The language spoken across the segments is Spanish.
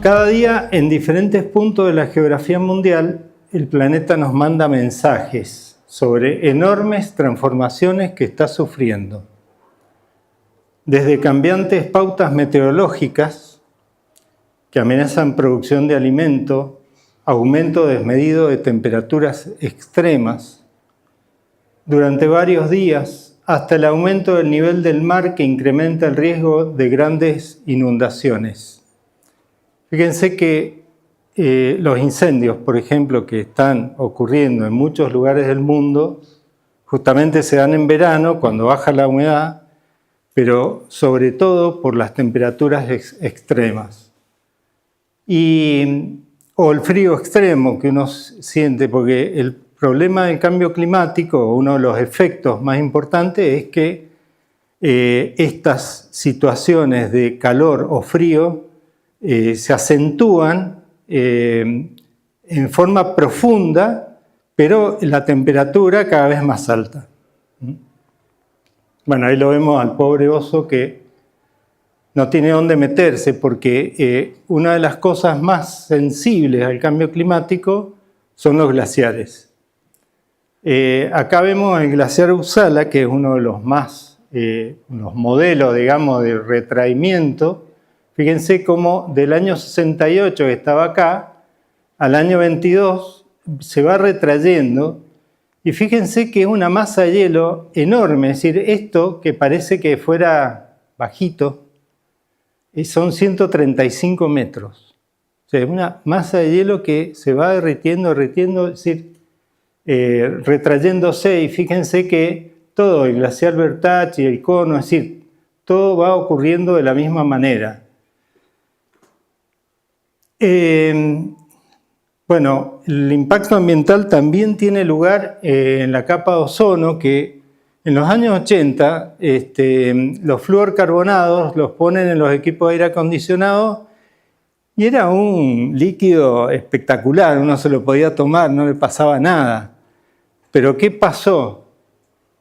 cada día, en diferentes puntos de la geografía mundial, el planeta nos manda mensajes sobre enormes transformaciones que está sufriendo. Desde cambiantes pautas meteorológicas que amenazan producción de alimento, aumento desmedido de temperaturas extremas durante varios días, hasta el aumento del nivel del mar que incrementa el riesgo de grandes inundaciones. Fíjense que los incendios, por ejemplo, que están ocurriendo en muchos lugares del mundo, justamente se dan en verano, cuando baja la humedad, pero sobre todo por las temperaturas extremas. O el frío extremo que uno siente, porque el problema del cambio climático, uno de los efectos más importantes, es que estas situaciones de calor o frío se acentúan en forma profunda, pero la temperatura cada vez más alta. Bueno, ahí lo vemos al pobre oso que no tiene dónde meterse, porque una de las cosas más sensibles al cambio climático son los glaciares. Acá vemos el glaciar Uppsala, que es uno de los más, los modelos, digamos, de retraimiento. Fíjense cómo del año 68 que estaba acá, al año 22 se va retrayendo. Y fíjense que es una masa de hielo enorme, es decir, esto que parece que fuera bajito, son 135 metros. O sea, es una masa de hielo que se va derritiendo, es decir, retrayéndose. Y fíjense que todo, el glaciar Bertach y el cono, es decir, todo va ocurriendo de la misma manera. Bueno, el impacto ambiental también tiene lugar en la capa de ozono, que en los años 80 los fluorcarbonados los ponen en los equipos de aire acondicionado y era un líquido espectacular, uno se lo podía tomar, no le pasaba nada. Pero ¿qué pasó?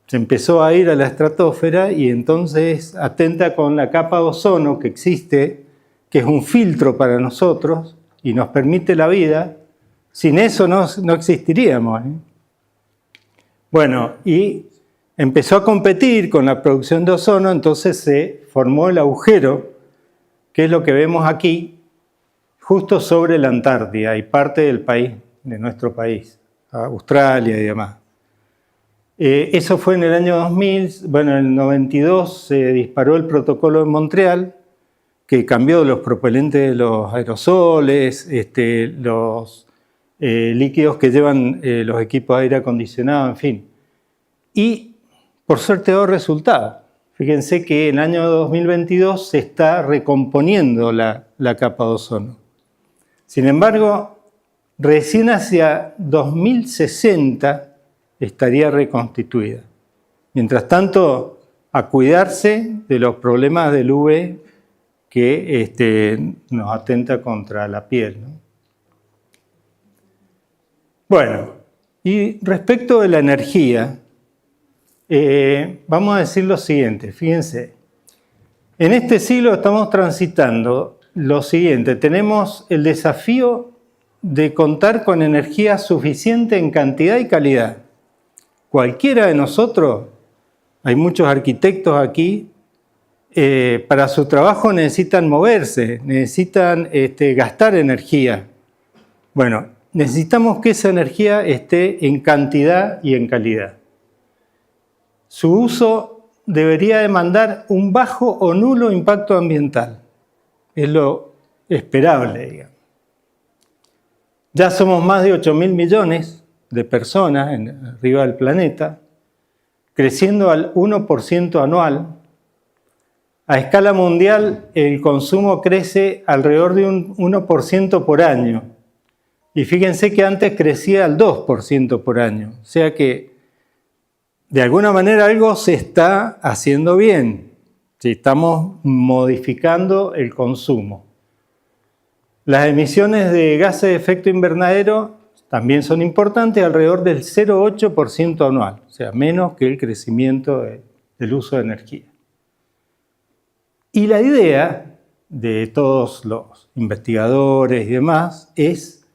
Se empezó a ir a la estratosfera y entonces atenta con la capa de ozono que existe, que es un filtro para nosotros y nos permite la vida. Sin eso no existiríamos. Bueno, y empezó a competir con la producción de ozono, entonces se formó el agujero, que es lo que vemos aquí, justo sobre la Antártida y parte del país, de nuestro país, Australia y demás. Eso fue en el año 2000, bueno, en el 92 se disparó el protocolo de Montreal, que cambió los propelentes de los aerosoles, los líquidos que llevan los equipos de aire acondicionado, en fin. Y por suerte dio resultado. Fíjense que en el año 2022 se está recomponiendo la capa de ozono. Sin embargo, recién hacia 2060 estaría reconstituida. Mientras tanto, a cuidarse de los problemas del UV que nos atenta contra la piel, ¿no? Bueno, y respecto de la energía, vamos a decir lo siguiente, fíjense. En este siglo estamos transitando lo siguiente, tenemos el desafío de contar con energía suficiente en cantidad y calidad. Cualquiera de nosotros, hay muchos arquitectos aquí, para su trabajo necesitan moverse, necesitan gastar energía. Bueno, necesitamos que esa energía esté en cantidad y en calidad. Su uso debería demandar un bajo o nulo impacto ambiental. Es lo esperable, digamos. Ya somos más de 8.000 millones de personas arriba del planeta, creciendo al 1% anual. A escala mundial, el consumo crece alrededor de un 1% por año. Y fíjense que antes crecía al 2% por año. O sea que, de alguna manera, algo se está haciendo bien. Sí, estamos modificando el consumo. Las emisiones de gases de efecto invernadero también son importantes, alrededor del 0,8% anual. O sea, menos que el crecimiento del uso de energía. Y la idea de todos los investigadores y demás es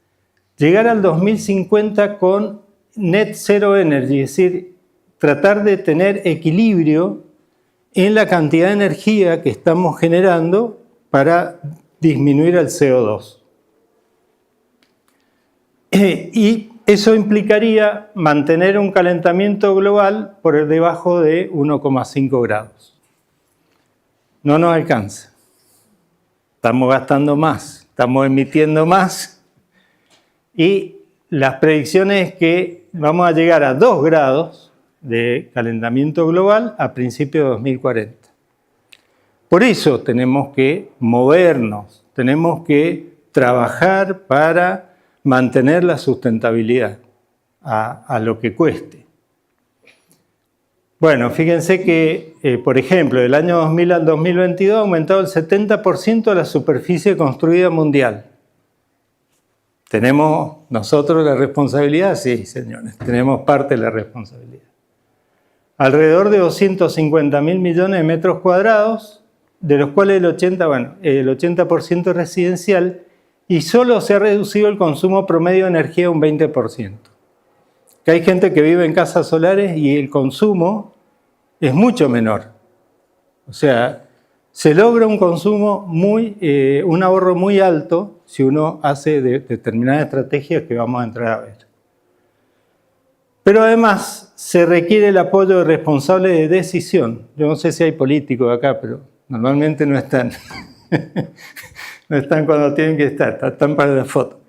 llegar al 2050 con net zero energy, es decir, tratar de tener equilibrio en la cantidad de energía que estamos generando para disminuir el CO2. Y eso implicaría mantener un calentamiento global por debajo de 1,5 grados. No nos alcanza. Estamos gastando más, estamos emitiendo más y las predicciones es que vamos a llegar a 2 grados de calentamiento global a principios de 2040. Por eso tenemos que movernos, tenemos que trabajar para mantener la sustentabilidad a lo que cueste. Bueno, fíjense que, por ejemplo, del año 2000 al 2022 ha aumentado el 70% de la superficie construida mundial. ¿Tenemos nosotros la responsabilidad? Sí, señores, tenemos parte de la responsabilidad. Alrededor de 250.000 millones de metros cuadrados, de los cuales el 80% es residencial, y solo se ha reducido el consumo promedio de energía un 20%. Que hay gente que vive en casas solares y el consumo es mucho menor. O sea, se logra un consumo un ahorro muy alto si uno hace determinadas estrategias que vamos a entrar a ver. Pero además se requiere el apoyo de responsables de decisión. Yo no sé si hay políticos acá, pero normalmente no están. No están cuando tienen que estar, están para la foto.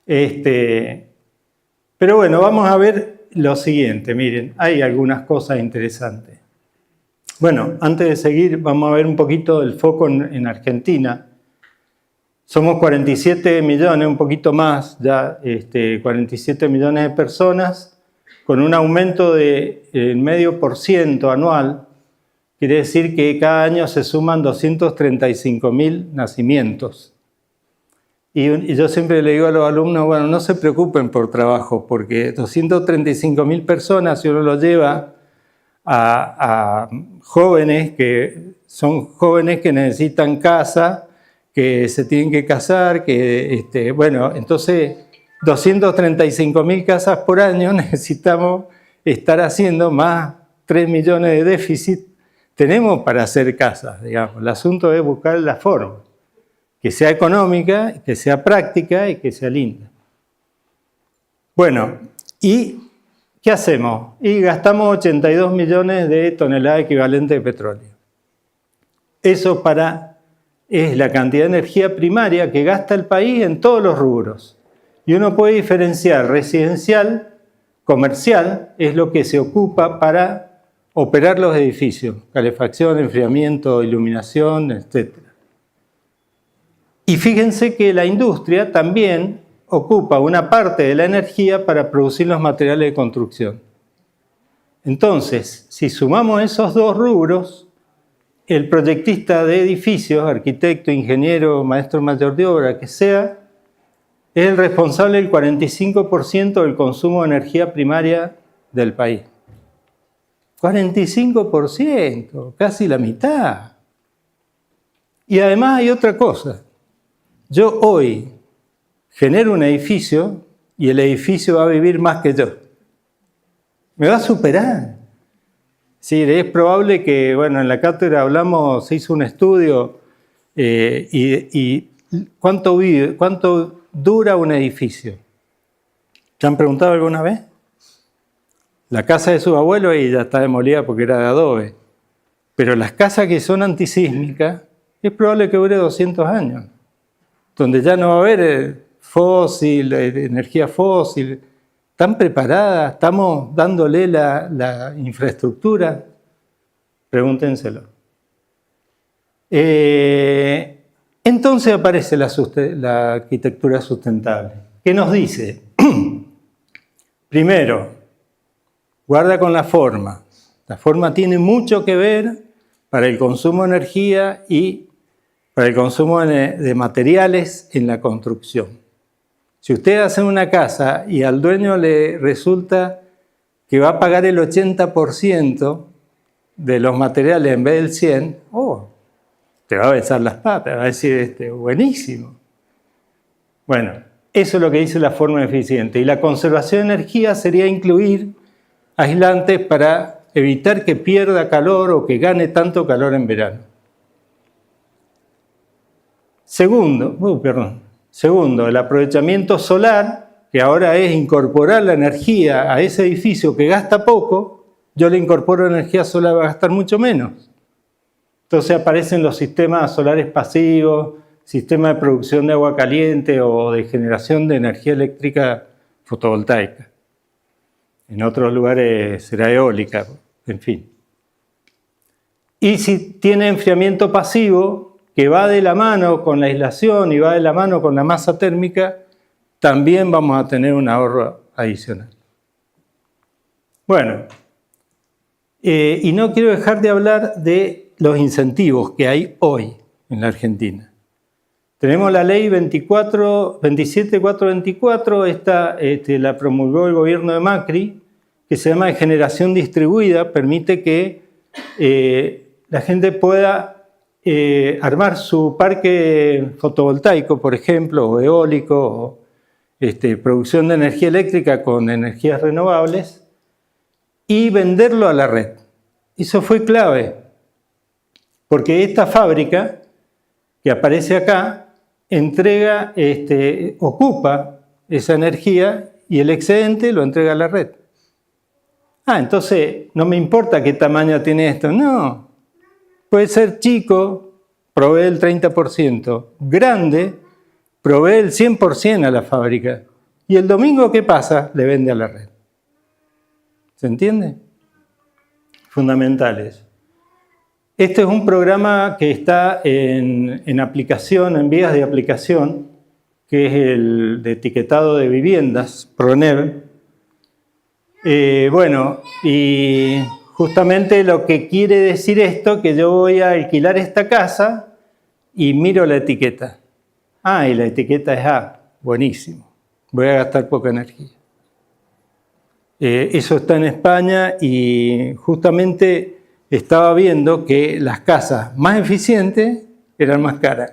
Pero bueno, vamos a ver lo siguiente. Miren, hay algunas cosas interesantes. Bueno, antes de seguir, vamos a ver un poquito el foco en Argentina. Somos 47 millones, un poquito más, ya 47 millones de personas, con un aumento de 0,5% anual. Quiere decir que cada año se suman 235.000 nacimientos. Y yo siempre le digo a los alumnos, bueno, no se preocupen por trabajo, porque 235.000 personas, si uno lo lleva a jóvenes que son jóvenes que necesitan casa, que se tienen que casar, bueno, entonces 235.000 casas por año necesitamos estar haciendo, más 3 millones de déficit tenemos para hacer casas, digamos. El asunto es buscar la forma, que sea económica, que sea práctica y que sea linda. Bueno, ¿y qué hacemos? Y gastamos 82 millones de toneladas equivalentes de petróleo. Eso es la cantidad de energía primaria que gasta el país en todos los rubros. Y uno puede diferenciar residencial, comercial, es lo que se ocupa para operar los edificios, calefacción, enfriamiento, iluminación, etc. Y fíjense que la industria también ocupa una parte de la energía para producir los materiales de construcción. Entonces, si sumamos esos dos rubros, el proyectista de edificios, arquitecto, ingeniero, maestro mayor de obra, que sea, es el responsable del 45% del consumo de energía primaria del país. 45%, casi la mitad. Y además hay otra cosa. Yo hoy genero un edificio y el edificio va a vivir más que yo. Me va a superar. Sí, es probable que, bueno, en la cátedra se hizo un estudio y ¿cuánto dura un edificio? ¿Te han preguntado alguna vez? La casa de sus abuelos y ya está demolida porque era de adobe. Pero las casas que son antisísmicas es probable que dure 200 años. Donde ya no va a haber energía fósil. ¿Están preparadas? ¿Estamos dándole la infraestructura? Pregúntenselo. Entonces aparece la arquitectura sustentable. ¿Qué nos dice? Primero, guarda con la forma. La forma tiene mucho que ver para el consumo de energía y para el consumo de materiales en la construcción. Si usted hace una casa y al dueño le resulta que va a pagar el 80% de los materiales en vez del 100%, te va a besar las patas, va a decir, buenísimo. Bueno, eso es lo que dice la forma eficiente. Y la conservación de energía sería incluir aislantes para evitar que pierda calor o que gane tanto calor en verano. Segundo, el aprovechamiento solar, que ahora es incorporar la energía a ese edificio que gasta poco, yo le incorporo energía solar, va a gastar mucho menos. Entonces aparecen los sistemas solares pasivos, sistemas de producción de agua caliente o de generación de energía eléctrica fotovoltaica. En otros lugares será eólica, en fin. Y si tiene enfriamiento pasivo, que va de la mano con la aislación y va de la mano con la masa térmica, también vamos a tener un ahorro adicional. Bueno, y no quiero dejar de hablar de los incentivos que hay hoy en la Argentina. Tenemos la ley 27424, esta la promulgó el gobierno de Macri, que se llama de generación distribuida, permite que la gente pueda armar su parque fotovoltaico, por ejemplo, o eólico, o producción de energía eléctrica con energías renovables, y venderlo a la red. Eso fue clave, porque esta fábrica que aparece acá entrega, ocupa esa energía y el excedente lo entrega a la red. Entonces no me importa qué tamaño tiene esto, no. Puede ser chico, provee el 30%, grande, provee el 100% a la fábrica. Y el domingo, ¿qué pasa? Le vende a la red. ¿Se entiende? Fundamentales. Este es un programa que está en aplicación, en vías de aplicación, que es el de etiquetado de viviendas, PRONEV. Bueno, y justamente lo que quiere decir esto, que yo voy a alquilar esta casa y miro la etiqueta. Y la etiqueta es A, buenísimo, voy a gastar poca energía. Eso está en España y justamente estaba viendo que las casas más eficientes eran más caras,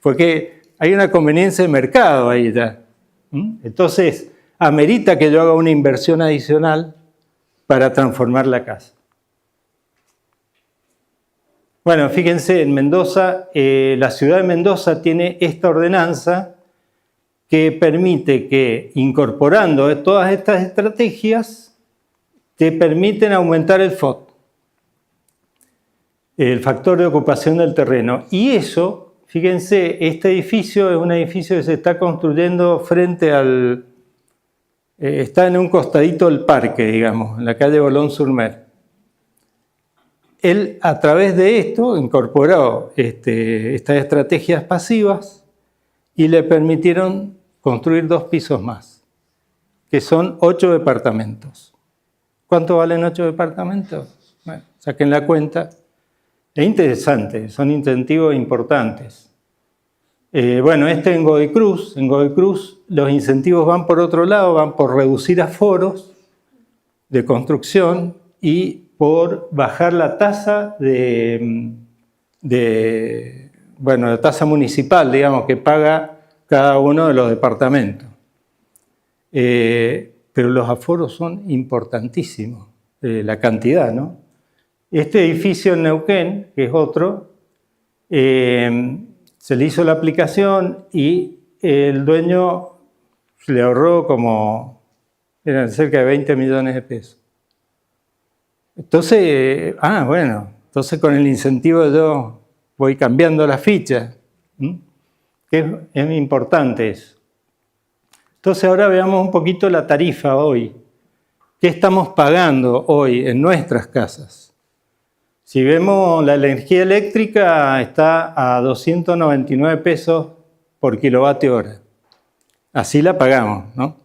porque hay una conveniencia de mercado ahí ya. Entonces, amerita que yo haga una inversión adicional para transformar la casa. Bueno, fíjense, en Mendoza, la ciudad de Mendoza tiene esta ordenanza que permite que, incorporando todas estas estrategias, te permiten aumentar el FOT, el factor de ocupación del terreno. Y eso, fíjense, este edificio es un edificio que se está construyendo frente al... está en un costadito del parque, digamos, en la calle Boulogne-sur-Mer. Él, a través de esto, incorporó estas estrategias pasivas y le permitieron construir 2 pisos más, que son 8 departamentos. ¿Cuánto valen 8 departamentos? Bueno, saquen la cuenta. Es interesante, son incentivos importantes. Bueno, en Godoy Cruz los incentivos van por otro lado, van por reducir aforos de construcción y por bajar la tasa la tasa municipal, digamos, que paga cada uno de los departamentos. Pero los aforos son importantísimos, la cantidad, ¿no? Este edificio en Neuquén, que es otro, se le hizo la aplicación y el dueño le ahorró eran cerca de 20 millones de pesos. Entonces, entonces con el incentivo yo voy cambiando la ficha, que es importante eso. Entonces ahora veamos un poquito la tarifa hoy. ¿Qué estamos pagando hoy en nuestras casas? Si vemos, la energía eléctrica está a 299 pesos por kilovatio hora. Así la pagamos, ¿no?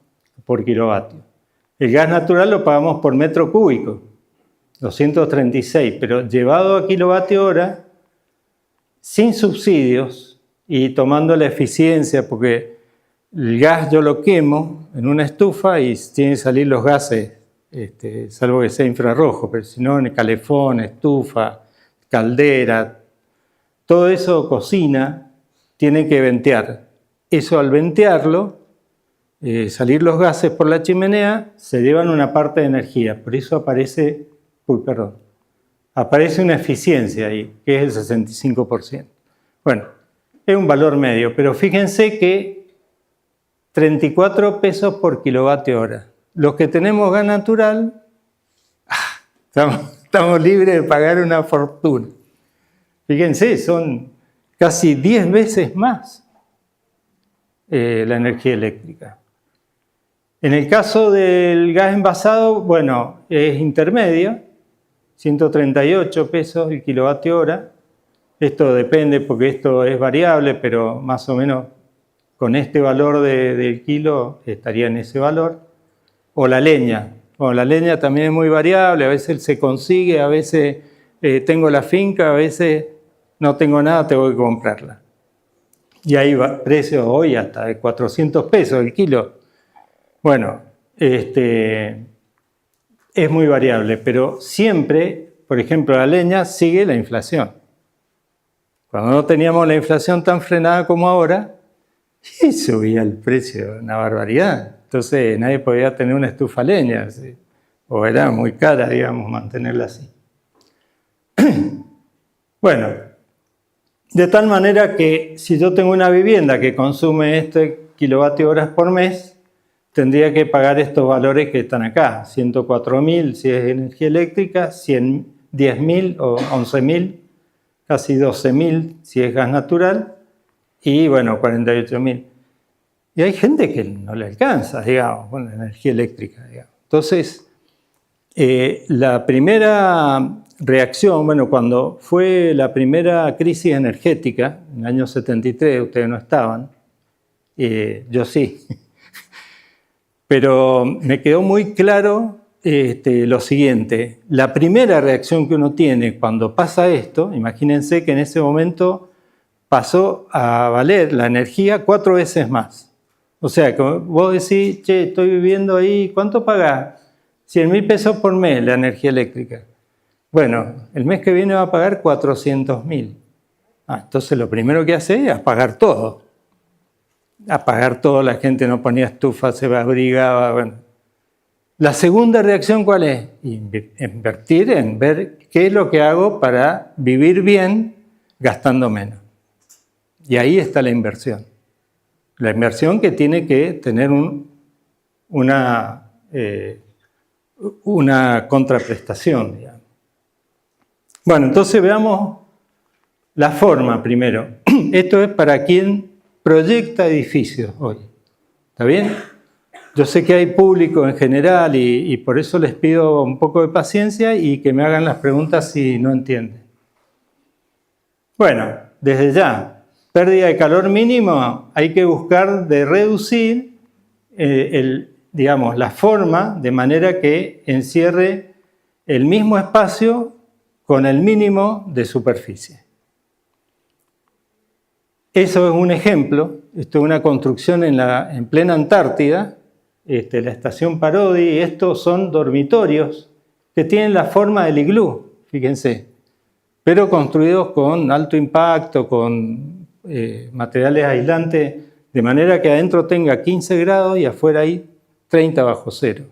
Por kilovatio. El gas natural lo pagamos por metro cúbico, 236, pero llevado a kilovatio hora, sin subsidios y tomando la eficiencia, porque el gas yo lo quemo en una estufa y tienen que salir los gases, salvo que sea infrarrojo, pero si no, en calefón, estufa, caldera, todo eso cocina, tiene que ventear. Eso al ventearlo, salir los gases por la chimenea, se llevan una parte de energía. Por eso aparece una eficiencia ahí, que es el 65%. Bueno, es un valor medio, pero fíjense que 34 pesos por kilovatio hora. Los que tenemos gas natural, estamos libres de pagar una fortuna. Fíjense, son casi 10 veces más la energía eléctrica. En el caso del gas envasado, bueno, es intermedio, 138 pesos el kilovatio hora. Esto depende porque esto es variable, pero más o menos con este valor del kilo estaría en ese valor. O la leña. Bueno, la leña también es muy variable, a veces se consigue, a veces tengo la finca, a veces no tengo nada, tengo que comprarla. Y hay precios hoy hasta de 400 pesos el kilo. Bueno, es muy variable, pero siempre, por ejemplo, la leña sigue la inflación. Cuando no teníamos la inflación tan frenada como ahora, subía el precio, una barbaridad. Entonces nadie podía tener una estufa a leña, ¿sí? O era muy cara, digamos, mantenerla así. Bueno, de tal manera que si yo tengo una vivienda que consume este kilovatio horas por mes, tendría que pagar estos valores que están acá, 104.000 si es energía eléctrica, 10.000 o 11.000, casi 12.000 si es gas natural, y bueno, 48.000. Y hay gente que no le alcanza, digamos, con la energía eléctrica, digamos. Entonces, la primera reacción, bueno, cuando fue la primera crisis energética, en el año 73, ustedes no estaban, yo sí, pero me quedó muy claro lo siguiente. La primera reacción que uno tiene cuando pasa esto, imagínense que en ese momento pasó a valer la energía 4 veces más. O sea, que vos decís, che, estoy viviendo ahí, ¿cuánto pagás? 100.000 pesos por mes la energía eléctrica. Bueno, el mes que viene va a pagar 400.000. Entonces lo primero que hace es apagar todo. Apagar todo, la gente no ponía estufa, se abrigaba. Bueno. La segunda reacción, ¿cuál es? Invertir en ver qué es lo que hago para vivir bien gastando menos. Y ahí está la inversión. La inversión que tiene que tener una contraprestación, digamos. Bueno, entonces veamos la forma primero. Esto es para quien proyecta edificios hoy. ¿Está bien? Yo sé que hay público en general y por eso les pido un poco de paciencia y que me hagan las preguntas si no entienden. Bueno, desde ya. Pérdida de calor mínimo, hay que buscar de reducir la forma de manera que encierre el mismo espacio con el mínimo de superficie. Eso es un ejemplo, esto es una construcción en plena Antártida, la estación Parodi, y estos son dormitorios que tienen la forma del iglú, fíjense, pero construidos con alto impacto, con materiales aislantes, de manera que adentro tenga 15 grados y afuera hay 30 bajo cero.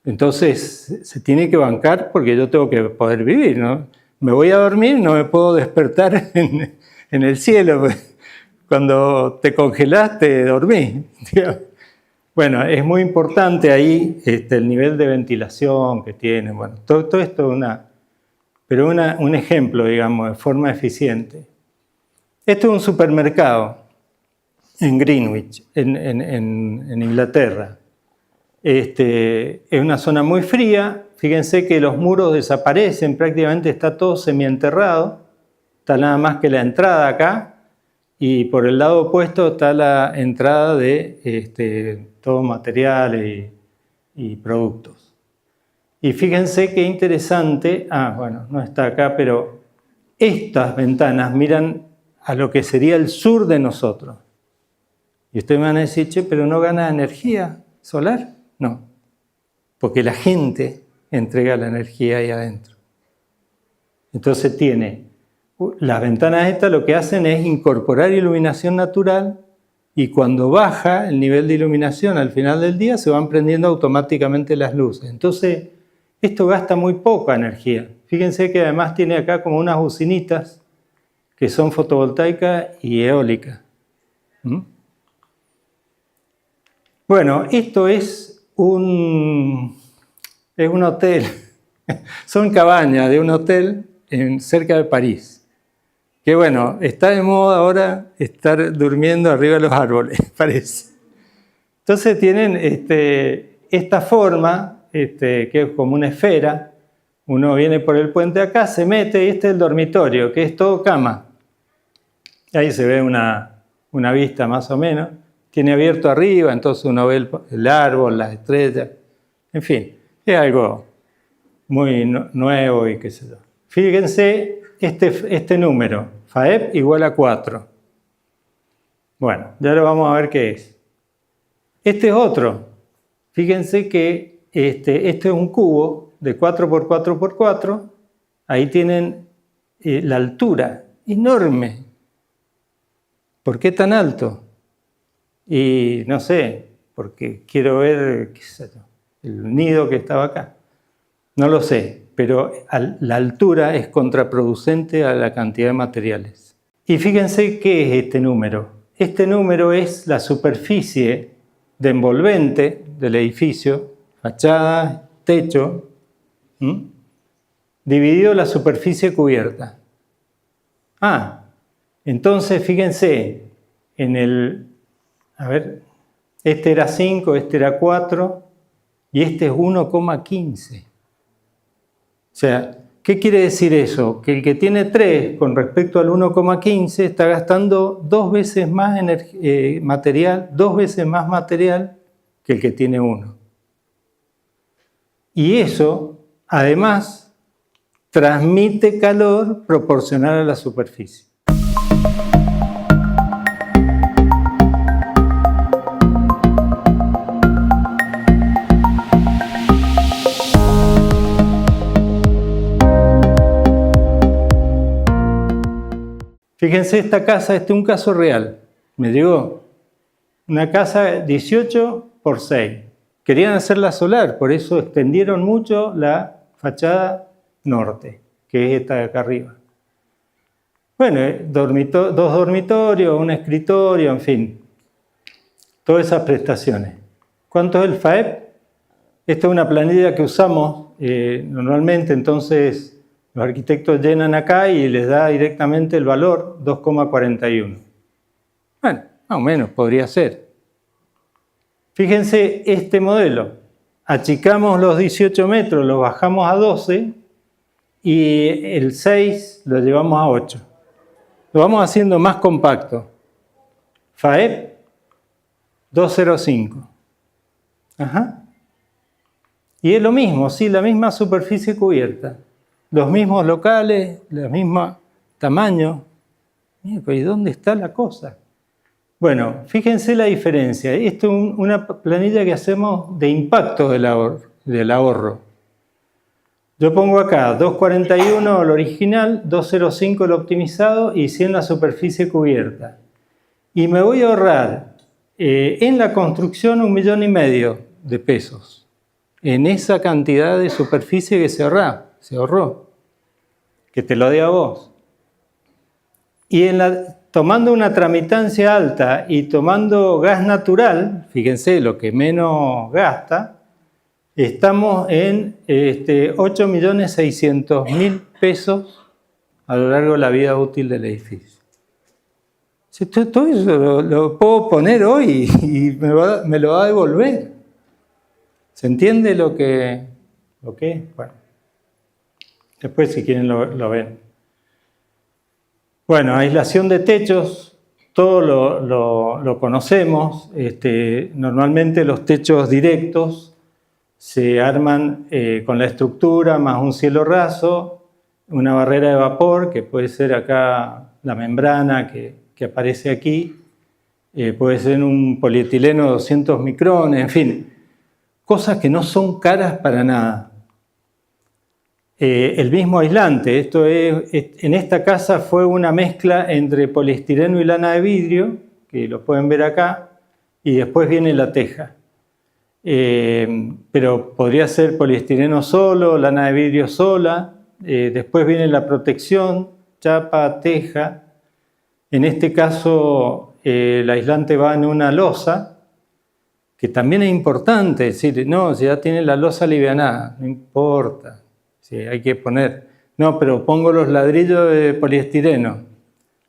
Entonces se tiene que bancar porque yo tengo que poder vivir, ¿no? Me voy a dormir, no me puedo despertar en el cielo. Cuando te congelás, te dormís. Bueno, es muy importante ahí el nivel de ventilación que tiene. Bueno, todo esto es un ejemplo, digamos, de forma eficiente. Esto es un supermercado en Greenwich, en Inglaterra. Es una zona muy fría. Fíjense que los muros desaparecen, prácticamente está todo semienterrado. Está nada más que la entrada acá. Y por el lado opuesto está la entrada de todos materiales y productos. Y fíjense qué interesante. Bueno, no está acá, pero estas ventanas miran a lo que sería el sur de nosotros. Y ustedes me van a decir, che, pero ¿no gana energía solar? No, porque la gente entrega la energía ahí adentro. Entonces tiene las ventanas estas lo que hacen es incorporar iluminación natural y cuando baja el nivel de iluminación al final del día se van prendiendo automáticamente las luces. Entonces, esto gasta muy poca energía. Fíjense que además tiene acá como unas bocinitas que son fotovoltaicas y eólicas. Bueno, esto es un hotel. Son cabañas de un hotel cerca de París. Que bueno, está de moda ahora estar durmiendo arriba de los árboles, parece. Entonces tienen esta forma, que es como una esfera. Uno viene por el puente acá, se mete y este es el dormitorio, que es todo cama. Ahí se ve una vista más o menos. Tiene abierto arriba, entonces uno ve el árbol, las estrellas. En fin, es algo muy nuevo y qué sé yo. Fíjense este número, FAEP igual a 4. Bueno, ya lo vamos a ver qué es. Este es otro. Fíjense que este es un cubo de 4 por 4 por 4. Ahí tienen la altura, enorme. ¿Por qué tan alto? Y no sé, porque quiero ver qué sé yo, el nido que estaba acá. No lo sé, pero la altura es contraproducente a la cantidad de materiales. Y fíjense qué es este número. Este número es la superficie de envolvente del edificio, fachada, techo, dividido la superficie cubierta. Entonces fíjense, este era 5, este era 4 y este es 1,15. O sea, ¿qué quiere decir eso? Que el que tiene 3 con respecto al 1,15 está gastando 2 veces más material, 2 veces más material que el que tiene 1. Y eso, además, transmite calor proporcional a la superficie. Fíjense esta casa, este es un caso real. Me llegó una casa 18 por 6. Querían hacerla solar, por eso extendieron mucho la fachada norte, que es esta de acá arriba. Bueno, 2 dormitorios, un escritorio, en fin. Todas esas prestaciones. ¿Cuánto es el FAEP? Esta es una planilla que usamos normalmente, entonces los arquitectos llenan acá y les da directamente el valor 2,41. Bueno, más o menos podría ser. Fíjense este modelo. Achicamos los 18 metros, los bajamos a 12 y el 6 lo llevamos a 8. Lo vamos haciendo más compacto. FAEP 205. Y es lo mismo, sí, la misma superficie cubierta. Los mismos locales, el mismo tamaño. ¿Y dónde está la cosa? Bueno, fíjense la diferencia. Esto es una planilla que hacemos de impacto del ahorro. Yo pongo acá 241 el original, 205 el optimizado y 100 la superficie cubierta. Y me voy a ahorrar en la construcción 1,5 millones de pesos. En esa cantidad de superficie que se ahorró, que te lo dé a vos. Y tomando una tramitancia alta y tomando gas natural, fíjense lo que menos gasta, estamos en 8.600.000 pesos a lo largo de la vida útil del edificio. Todo eso lo puedo poner hoy y me lo va a devolver. ¿Se entiende lo que es? Bueno. Después, si quieren, lo ven. Bueno, aislación de techos, todo lo conocemos. Normalmente los techos directos se arman con la estructura más un cielo raso, una barrera de vapor, que puede ser acá la membrana que aparece aquí, puede ser un polietileno de 200 micrones, en fin, cosas que no son caras para nada. El mismo aislante, en esta casa fue una mezcla entre poliestireno y lana de vidrio, que lo pueden ver acá, y después viene la teja. Pero podría ser poliestireno solo, lana de vidrio sola, después viene la protección, chapa, teja. En este caso el aislante va en una losa, que también es importante, es decir, no, si ya tiene la losa alivianada, no importa. Sí, hay que poner, no, pero pongo los ladrillos de poliestireno.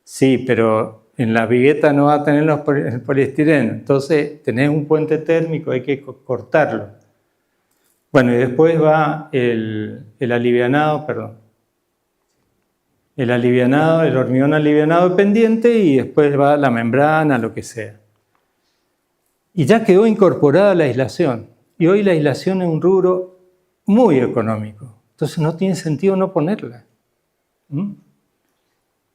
Sí, pero en la vigueta no va a tener el poliestireno. Entonces tenés un puente térmico, hay que cortarlo. Bueno, y después va el alivianado, perdón. El alivianado, el hormigón alivianado pendiente y después va la membrana, lo que sea. Y ya quedó incorporada la aislación. Y hoy la aislación es un rubro muy económico. Entonces no tiene sentido no ponerla.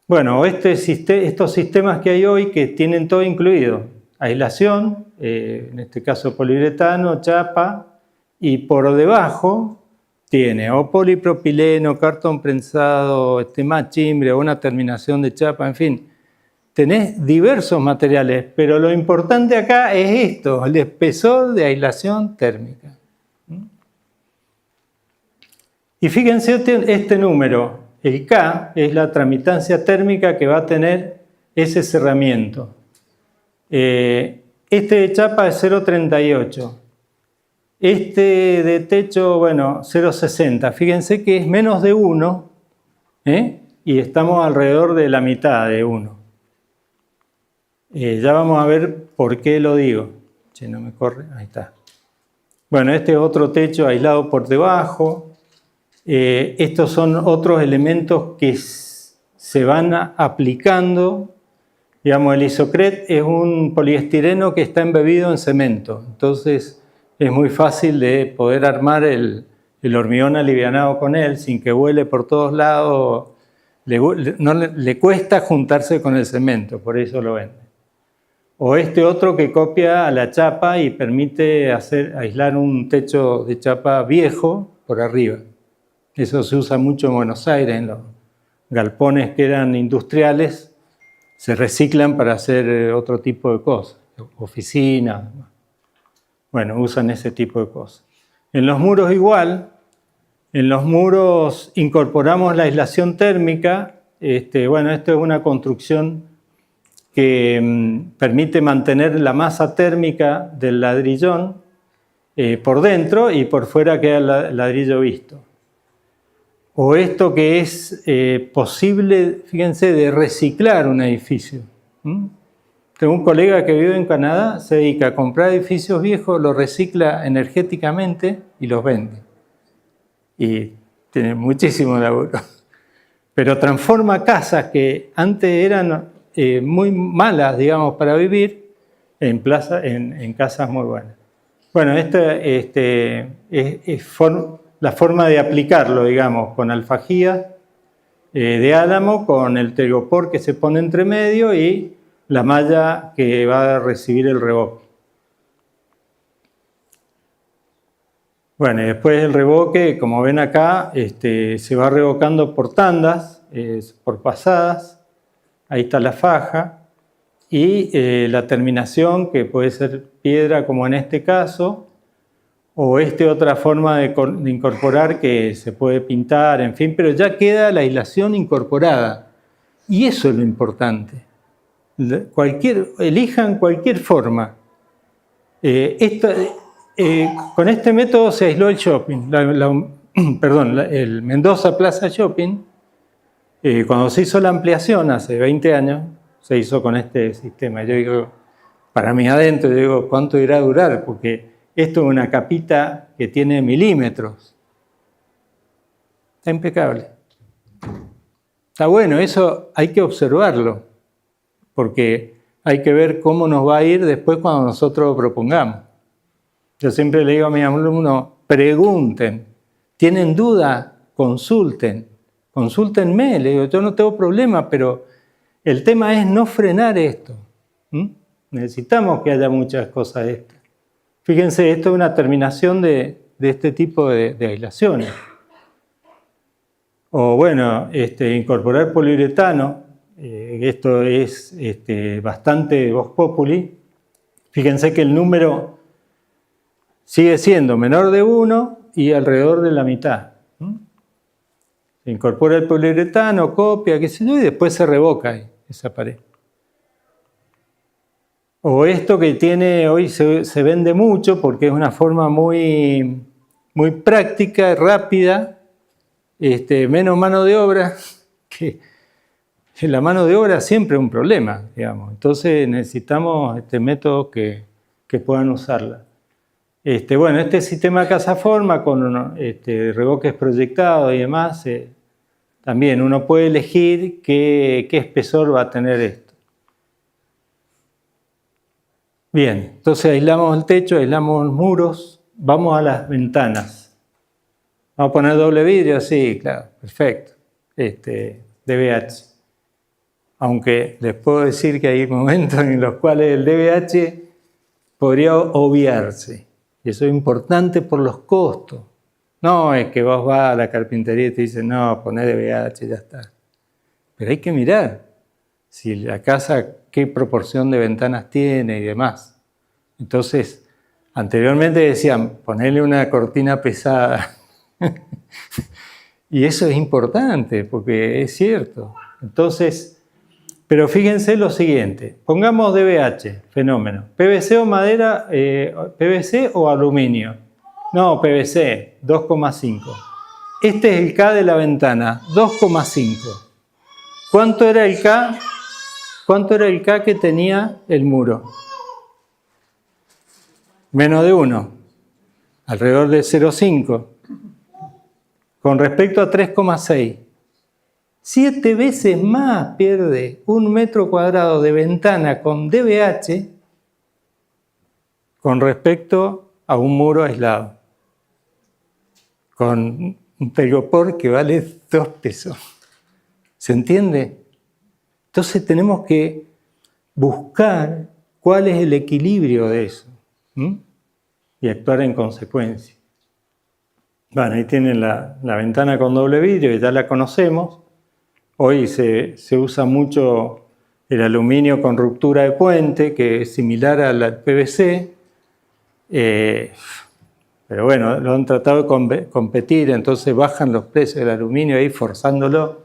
Bueno, estos sistemas que hay hoy que tienen todo incluido. Aislación, en este caso poliuretano, chapa, y por debajo tiene o polipropileno, cartón prensado, machimbre o una terminación de chapa, en fin. Tenés diversos materiales, pero lo importante acá es esto, el espesor de aislación térmica. Y fíjense este número, el K es la tramitancia térmica que va a tener ese cerramiento. Este de chapa es 0,38. Este de techo, bueno, 0,60. Fíjense que es menos de 1, y estamos alrededor de la mitad de 1. Ya vamos a ver por qué lo digo. Che, no me corre, ahí está. Bueno, este es otro techo aislado por debajo. Estos son otros elementos que se van aplicando. Digamos, el Isocret es un poliestireno que está embebido en cemento. Entonces es muy fácil de poder armar el hormigón alivianado con él sin que vuele por todos lados. Le cuesta juntarse con el cemento, por eso lo venden. O este otro que copia a la chapa y permite aislar un techo de chapa viejo por arriba. Eso se usa mucho en Buenos Aires, en los galpones que eran industriales, se reciclan para hacer otro tipo de cosas, oficinas. Bueno, usan ese tipo de cosas. En los muros igual, en los muros incorporamos la aislación térmica. Bueno, esto es una construcción que permite mantener la masa térmica del ladrillón por dentro y por fuera queda el ladrillo visto. O esto que es posible, fíjense, de reciclar un edificio. Tengo un colega que vive en Canadá, se dedica a comprar edificios viejos, los recicla energéticamente y los vende. Y tiene muchísimo laburo. Pero transforma casas que antes eran muy malas, digamos, para vivir, en casas muy buenas. Bueno, esta es la forma de aplicarlo, digamos, con alfajía de álamo, con el telgopor que se pone entre medio y la malla que va a recibir el revoque. Bueno, y después el revoque, como ven acá, se va revocando por tandas, por pasadas. Ahí está la faja. Y la terminación, que puede ser piedra, como en este caso, o otra forma de incorporar que se puede pintar, en fin, pero ya queda la aislación incorporada. Y eso es lo importante. Elijan cualquier forma. Con este método se aisló el shopping, el Mendoza Plaza Shopping. Cuando se hizo la ampliación hace 20 años, se hizo con este sistema. Yo digo, para mí adentro, yo digo, ¿cuánto irá a durar? Porque esto es una capita que tiene milímetros. Está impecable. Está bueno, eso hay que observarlo, porque hay que ver cómo nos va a ir después cuando nosotros lo propongamos. Yo siempre le digo a mis alumnos, pregunten, ¿tienen duda? Consulten, consúltenme. Le digo, yo no tengo problema, pero el tema es no frenar esto. Necesitamos que haya muchas cosas de estas. Fíjense, esto es una terminación de este tipo de aislaciones. O bueno, incorporar poliuretano, esto es bastante vox populi. Fíjense que el número sigue siendo menor de 1 y alrededor de la mitad. Se incorpora el poliuretano, copia, qué sé yo, y después se revoca esa pared. O esto que tiene, hoy se vende mucho porque es una forma muy, muy práctica, rápida, menos mano de obra, que la mano de obra siempre es un problema, digamos. Entonces necesitamos métodos que puedan usarla. Bueno, este sistema casa-forma con revoques proyectados y demás, también uno puede elegir qué espesor va a tener esto. Bien, entonces aislamos el techo, aislamos los muros, vamos a las ventanas. Vamos a poner doble vidrio, sí, claro, perfecto. DBH. Aunque les puedo decir que hay momentos en los cuales el DBH podría obviarse. Y eso es importante por los costos. No es que vos vas a la carpintería y te dicen, no, poné DBH y ya está. Pero hay que mirar si la casa, qué proporción de ventanas tiene y demás. Entonces, anteriormente decían, ponerle una cortina pesada. Y eso es importante, porque es cierto. Entonces, pero fíjense lo siguiente. Pongamos DBH, fenómeno. ¿PVC o madera? ¿PVC o aluminio? No, PVC, 2,5. Este es el K de la ventana, 2,5. ¿Cuánto era el K? ¿Cuánto era el K que tenía el muro? Menos de 1, alrededor de 0,5. Con respecto a 3,6. 7 veces más pierde 1 metro cuadrado de ventana con DBH con respecto a un muro aislado. Con un telgopor que vale 2 pesos. ¿Se entiende? Entonces tenemos que buscar cuál es el equilibrio de eso y actuar en consecuencia. Bueno, ahí tienen la ventana con doble vidrio, ya la conocemos. Hoy se usa mucho el aluminio con ruptura de puente, que es similar al PVC. Pero bueno, lo han tratado de competir, entonces bajan los precios del aluminio ahí forzándolo.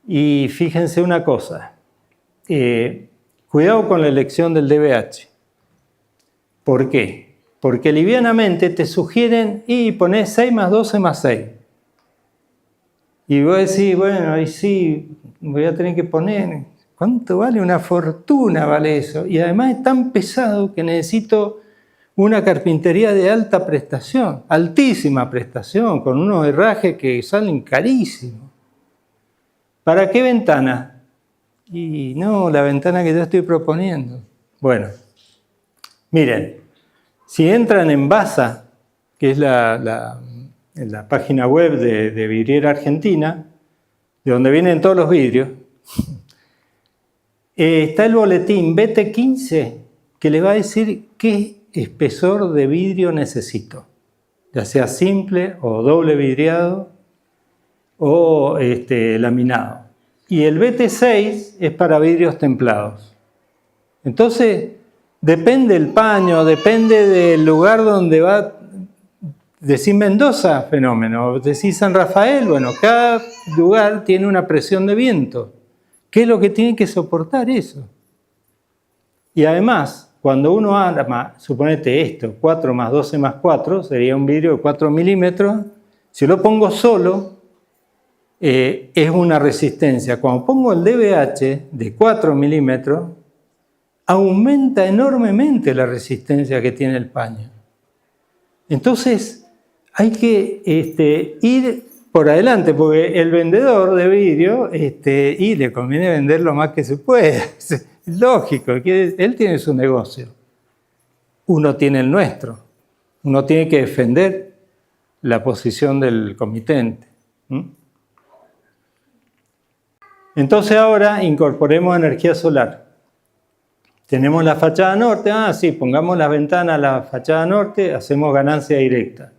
Y fíjense una cosa, cuidado con la elección del DBH. ¿Por qué? Porque livianamente te sugieren, y ponés 6 más 12 más 6. Y vos decís, bueno, ahí sí, voy a tener que poner, ¿cuánto vale? Una fortuna vale eso. Y además es tan pesado que necesito una carpintería de alta prestación, altísima prestación, con unos herrajes que salen carísimos. ¿Para qué ventana? Y no, la ventana que yo estoy proponiendo. Bueno, miren, si entran en Basa, que es la página web de Vidriera Argentina, de donde vienen todos los vidrios, está el boletín BT15 que les va a decir qué espesor de vidrio necesito, ya sea simple o doble vidriado o laminado. Y el BT6 es para vidrios templados. Entonces, depende del paño, depende del lugar donde va. Decís Mendoza, fenómeno. Decís San Rafael, bueno, cada lugar tiene una presión de viento. ¿Qué es lo que tiene que soportar eso? Y además, cuando uno arma, suponete esto, 4 más 12 más 4, sería un vidrio de 4 milímetros. Si lo pongo solo, es una resistencia. Cuando pongo el DBH de 4 milímetros, aumenta enormemente la resistencia que tiene el paño. Entonces, hay que ir por adelante, porque el vendedor de vidrio, y le conviene vender lo más que se puede. Es lógico, que él tiene su negocio. Uno tiene el nuestro. Uno tiene que defender la posición del comitente. Entonces ahora incorporemos energía solar. Tenemos la fachada norte, sí, pongamos las ventanas a la fachada norte, hacemos ganancia directa.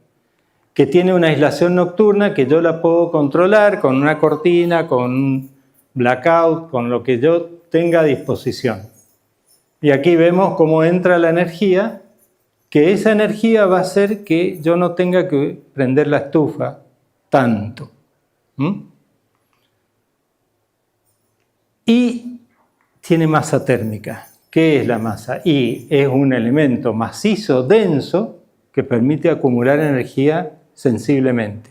que tiene una aislación nocturna que yo la puedo controlar con una cortina, con un blackout, con lo que yo tenga a disposición. Y aquí vemos cómo entra la energía, que esa energía va a hacer que yo no tenga que prender la estufa tanto. Y tiene masa térmica. ¿Qué es la masa? Y es un elemento macizo, denso, que permite acumular energía sensiblemente.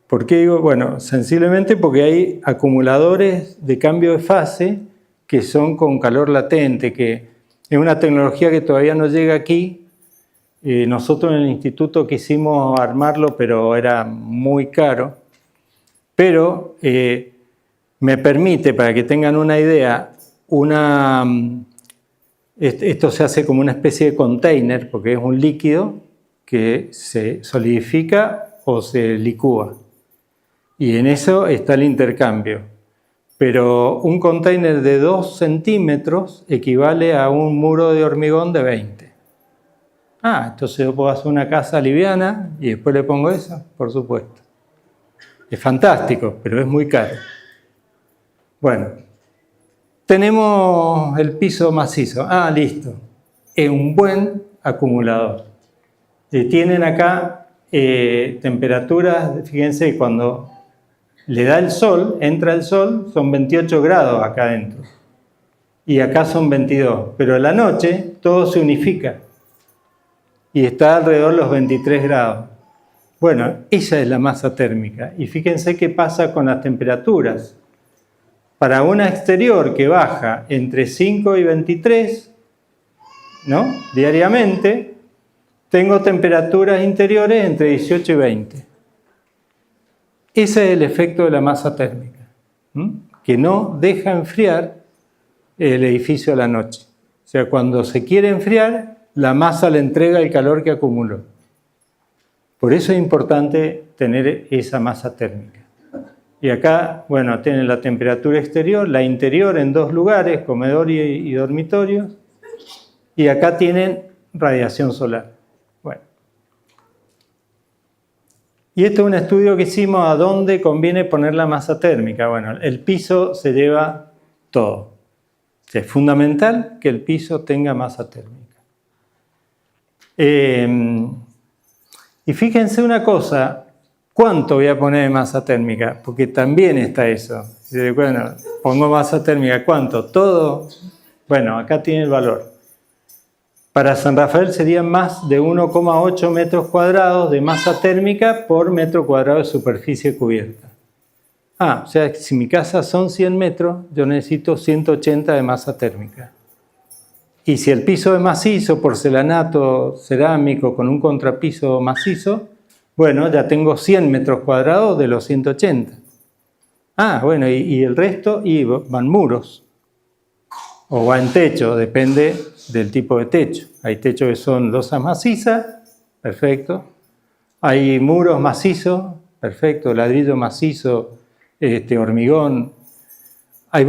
¿Por qué digo? Bueno, sensiblemente porque hay acumuladores de cambio de fase que son con calor latente, que es una tecnología que todavía no llega aquí. Nosotros en el instituto quisimos armarlo, pero era muy caro. Pero me permite, para que tengan una idea, esto se hace como una especie de container, porque es un líquido que se solidifica o se licúa. Y en eso está el intercambio. Pero un container de 2 centímetros equivale a un muro de hormigón de 20. Entonces yo puedo hacer una casa liviana y después le pongo eso, por supuesto. Es fantástico, pero es muy caro. Bueno, tenemos el piso macizo. Listo. Es un buen acumulador. Tienen acá temperaturas, fíjense, cuando le da el sol, entra el sol, son 28 grados acá adentro. Y acá son 22. Pero a la noche todo se unifica. Y está alrededor de los 23 grados. Bueno, esa es la masa térmica. Y fíjense qué pasa con las temperaturas. Para una exterior que baja entre 5 y 23, ¿no?, diariamente, tengo temperaturas interiores entre 18 y 20. Ese es el efecto de la masa térmica, que no deja enfriar el edificio a la noche. O sea, cuando se quiere enfriar, la masa le entrega el calor que acumuló. Por eso es importante tener esa masa térmica. Y acá, bueno, tienen la temperatura exterior, la interior en 2 lugares, comedor y dormitorios. Y acá tienen radiación solar. Bueno. Y este es un estudio que hicimos a dónde conviene poner la masa térmica. Bueno, el piso se lleva todo. O sea, es fundamental que el piso tenga masa térmica. Y fíjense una cosa. ¿Cuánto voy a poner de masa térmica? Porque también está eso. Bueno, pongo masa térmica, ¿cuánto? ¿Todo? Bueno, acá tiene el valor. Para San Rafael serían más de 1,8 metros cuadrados de masa térmica por metro cuadrado de superficie cubierta. O sea, que si mi casa son 100 metros, yo necesito 180 de masa térmica. Y si el piso es macizo, porcelanato, cerámico, con un contrapiso macizo, bueno, ya tengo 100 metros cuadrados de los 180. Bueno, y el resto van muros. O va en techo, depende del tipo de techo. Hay techos que son losas macizas, perfecto. Hay muros macizos, perfecto. Ladrillo macizo, hormigón. Hay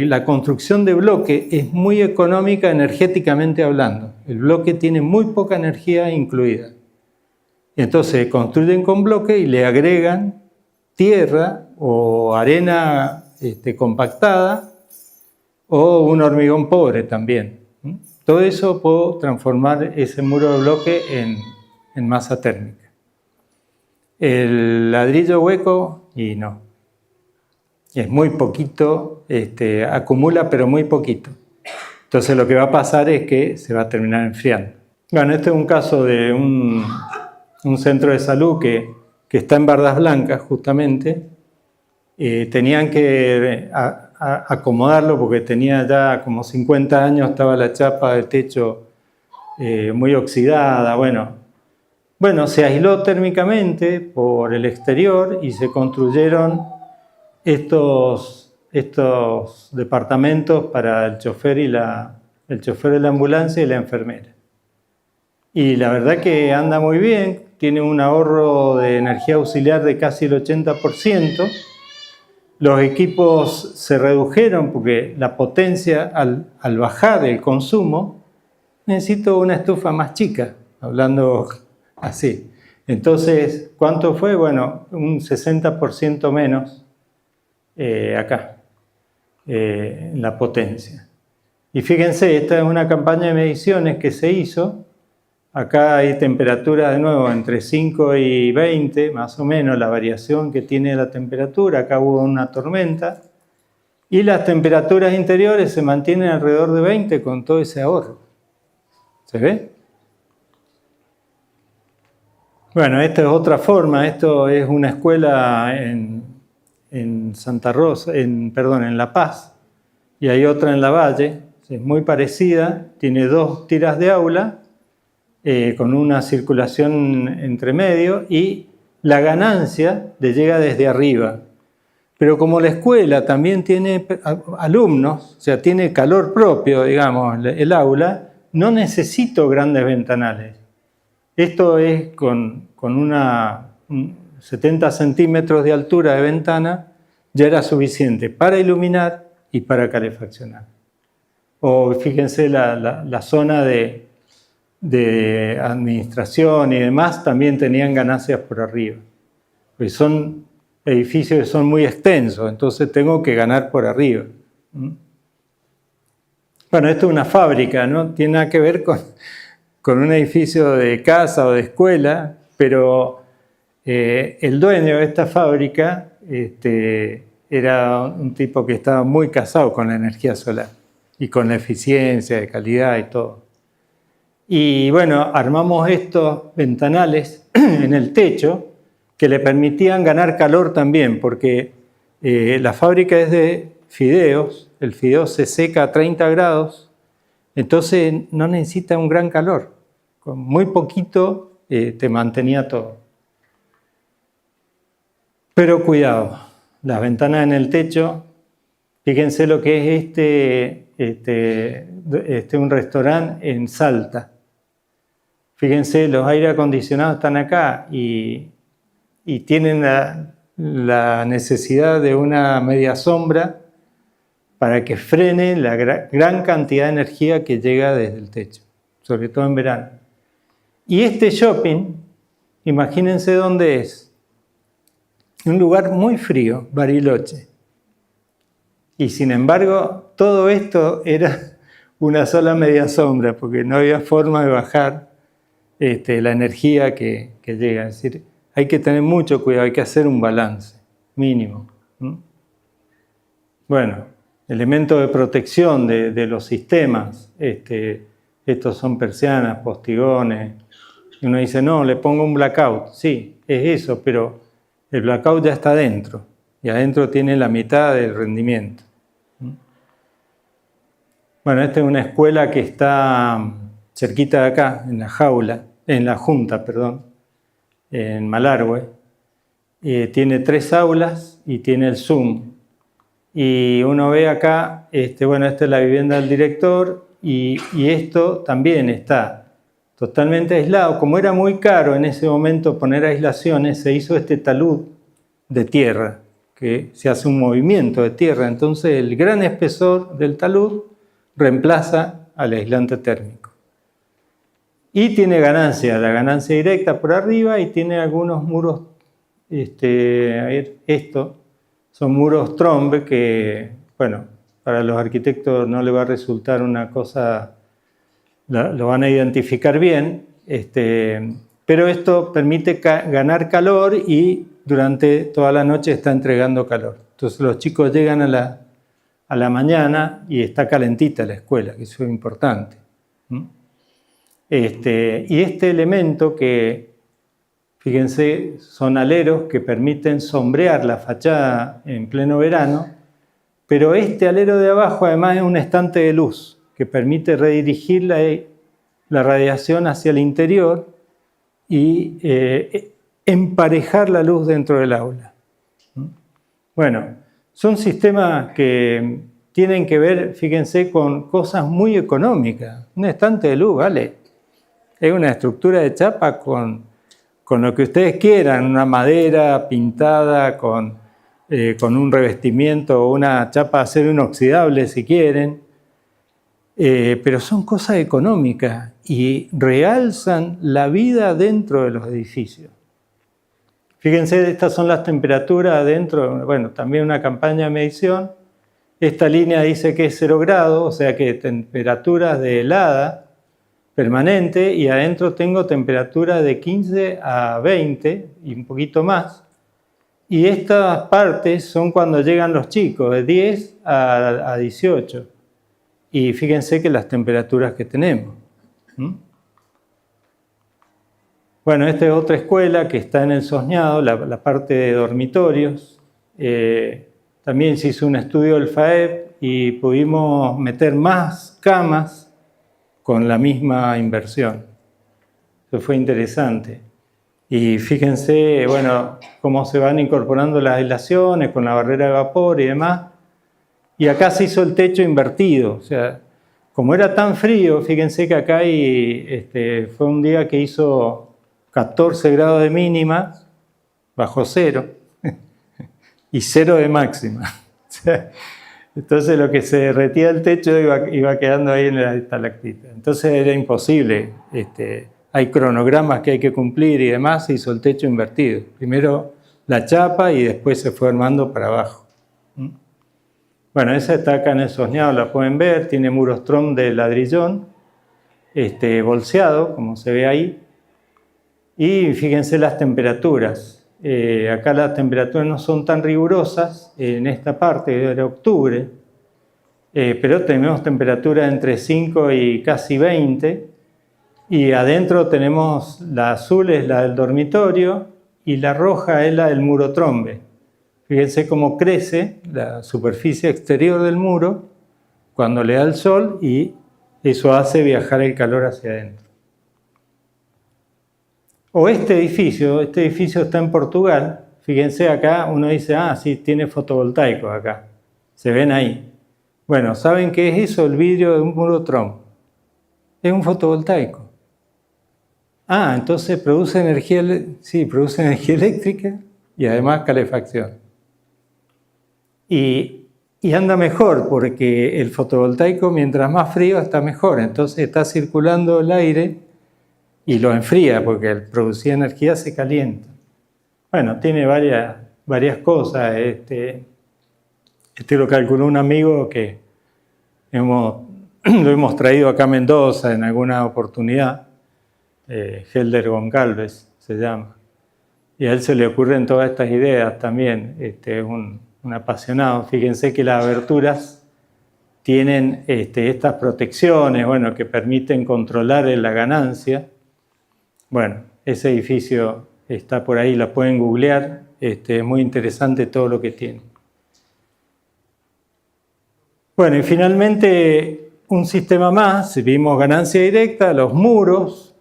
la construcción de bloque es muy económica energéticamente hablando. El bloque tiene muy poca energía incluida. Entonces construyen con bloque y le agregan tierra o arena compactada o un hormigón pobre también. Todo eso puedo transformar ese muro de bloque en masa térmica. El ladrillo hueco, y no. Es muy poquito, acumula pero muy poquito. Entonces lo que va a pasar es que se va a terminar enfriando. Bueno, este es un caso de un centro de salud que está en Bardas Blancas, justamente. Tenían que acomodarlo porque tenía ya como 50 años, estaba la chapa del techo muy oxidada. Bueno, se aisló térmicamente por el exterior y se construyeron estos departamentos para el chofer de la ambulancia y la enfermera. Y la verdad que anda muy bien, tiene un ahorro de energía auxiliar de casi el 80%. Los equipos se redujeron porque la potencia, al bajar el consumo, necesito una estufa más chica, hablando así. Entonces, ¿cuánto fue? Bueno, un 60% menos acá, en la potencia. Y fíjense, esta es una campaña de mediciones que se hizo. Acá hay temperatura de nuevo entre 5 y 20, más o menos la variación que tiene la temperatura. Acá hubo una tormenta. Y las temperaturas interiores se mantienen alrededor de 20 con todo ese ahorro. ¿Se ve? Bueno, esta es otra forma. Esto es una escuela en Santa Rosa, en La Paz. Y hay otra en La Valle. Es muy parecida. Tiene 2 tiras de aula con una circulación entre medio. Y la ganancia le llega desde arriba. Pero como la escuela también tiene alumnos, o sea, tiene calor propio, digamos, el aula, no necesito grandes ventanales. Esto es con 70 centímetros de altura de ventana, ya era suficiente para iluminar y para calefaccionar. O fíjense la zona de administración y demás también tenían ganancias por arriba. Pues son edificios que son muy extensos, entonces tengo que ganar por arriba. Bueno, esto es una fábrica, no tiene nada que ver con un edificio de casa o de escuela, pero el dueño de esta fábrica era un tipo que estaba muy casado con la energía solar y con la eficiencia de calidad y todo. Y bueno, armamos estos ventanales en el techo que le permitían ganar calor también, porque la fábrica es de fideos, el fideo se seca a 30 grados, entonces no necesita un gran calor, con muy poquito te mantenía todo. Pero cuidado, las ventanas en el techo, fíjense lo que es un restaurante en Salta. Fíjense, los aire acondicionados están acá y tienen la necesidad de una media sombra para que frene la gran cantidad de energía que llega desde el techo, sobre todo en verano. Y este shopping, imagínense dónde es. Un lugar muy frío, Bariloche. Y sin embargo, todo esto era una sola media sombra, porque no había forma de bajar la energía que llega. Es decir, hay que tener mucho cuidado, hay que hacer un balance mínimo. Bueno, elementos de protección de los sistemas. Estos son persianas, postigones. Y uno dice, no, le pongo un blackout. Sí, es eso, pero el blackout ya está adentro. Y adentro tiene la mitad del rendimiento. Bueno, esta es una escuela que está cerquita de acá, en la Junta, en Malargüe. Tiene 3 aulas y tiene el Zoom. Y uno ve acá, esta es la vivienda del director y esto también está totalmente aislado. Como era muy caro en ese momento poner aislaciones, se hizo este talud de tierra, que se hace un movimiento de tierra. Entonces el gran espesor del talud reemplaza al aislante térmico. Y tiene la ganancia directa por arriba y tiene algunos muros, estos son muros trombe que, bueno, para los arquitectos no le va a resultar una cosa, lo van a identificar bien, pero esto permite ganar calor y durante toda la noche está entregando calor. Entonces los chicos llegan a la mañana y está calentita la escuela, que eso es importante. Y este elemento que, fíjense, son aleros que permiten sombrear la fachada en pleno verano, pero este alero de abajo además es un estante de luz que permite redirigir la radiación hacia el interior y emparejar la luz dentro del aula. Bueno, son sistemas que tienen que ver, fíjense, con cosas muy económicas. Un estante de luz, ¿vale? Es una estructura de chapa con lo que ustedes quieran, una madera pintada con un revestimiento o una chapa de acero inoxidable si quieren, pero son cosas económicas y realzan la vida dentro de los edificios. Fíjense, estas son las temperaturas adentro, bueno, también una campaña de medición. Esta línea dice que es 0 grados, o sea que temperaturas de helada permanente, y adentro tengo temperaturas de 15 a 20 y un poquito más. Y estas partes son cuando llegan los chicos, de 10 a 18. Y fíjense que las temperaturas que tenemos. Bueno, esta es otra escuela que está en el Sosñado, la parte de dormitorios. También se hizo un estudio del FAEP y pudimos meter más camas con la misma inversión. Eso fue interesante. Y fíjense, bueno, cómo se van incorporando las aislaciones con la barrera de vapor y demás. Y acá se hizo el techo invertido. O sea, como era tan frío, fíjense que acá fue un día que hizo 14 grados de mínima, bajo cero, y 0 de máxima. Entonces lo que se derretía del techo iba quedando ahí en la estalactita. Entonces era imposible. Hay cronogramas que hay que cumplir y demás, se hizo el techo invertido. Primero la chapa y después se fue armando para abajo. Bueno, esa está acá en el Sosñado, la pueden ver, tiene muros trom de ladrillón, bolseado, como se ve ahí. Y fíjense las temperaturas. Acá las temperaturas no son tan rigurosas en esta parte de octubre, pero tenemos temperaturas entre 5 y casi 20. Y adentro tenemos la azul es la del dormitorio y la roja es la del muro trombe. Fíjense cómo crece la superficie exterior del muro cuando le da el sol y eso hace viajar el calor hacia adentro. O este edificio está en Portugal. Fíjense acá, uno dice, sí, tiene fotovoltaicos acá. Se ven ahí. Bueno, ¿saben qué es eso? El vidrio de un muro trom. Es un fotovoltaico. Entonces produce energía eléctrica y además calefacción. Y anda mejor porque el fotovoltaico mientras más frío está mejor. Entonces está circulando el aire y lo enfría porque al producir energía se calienta. Bueno, tiene varias cosas. Lo calculó un amigo que lo hemos traído acá a Mendoza en alguna oportunidad. Helder Goncalves se llama. Y a él se le ocurren todas estas ideas también. Es un apasionado. Fíjense que las aberturas tienen estas protecciones, bueno, que permiten controlar la ganancia. Bueno, ese edificio está por ahí, la pueden googlear. Es muy interesante todo lo que tiene. Bueno, y finalmente un sistema más. Vimos ganancia directa, los muros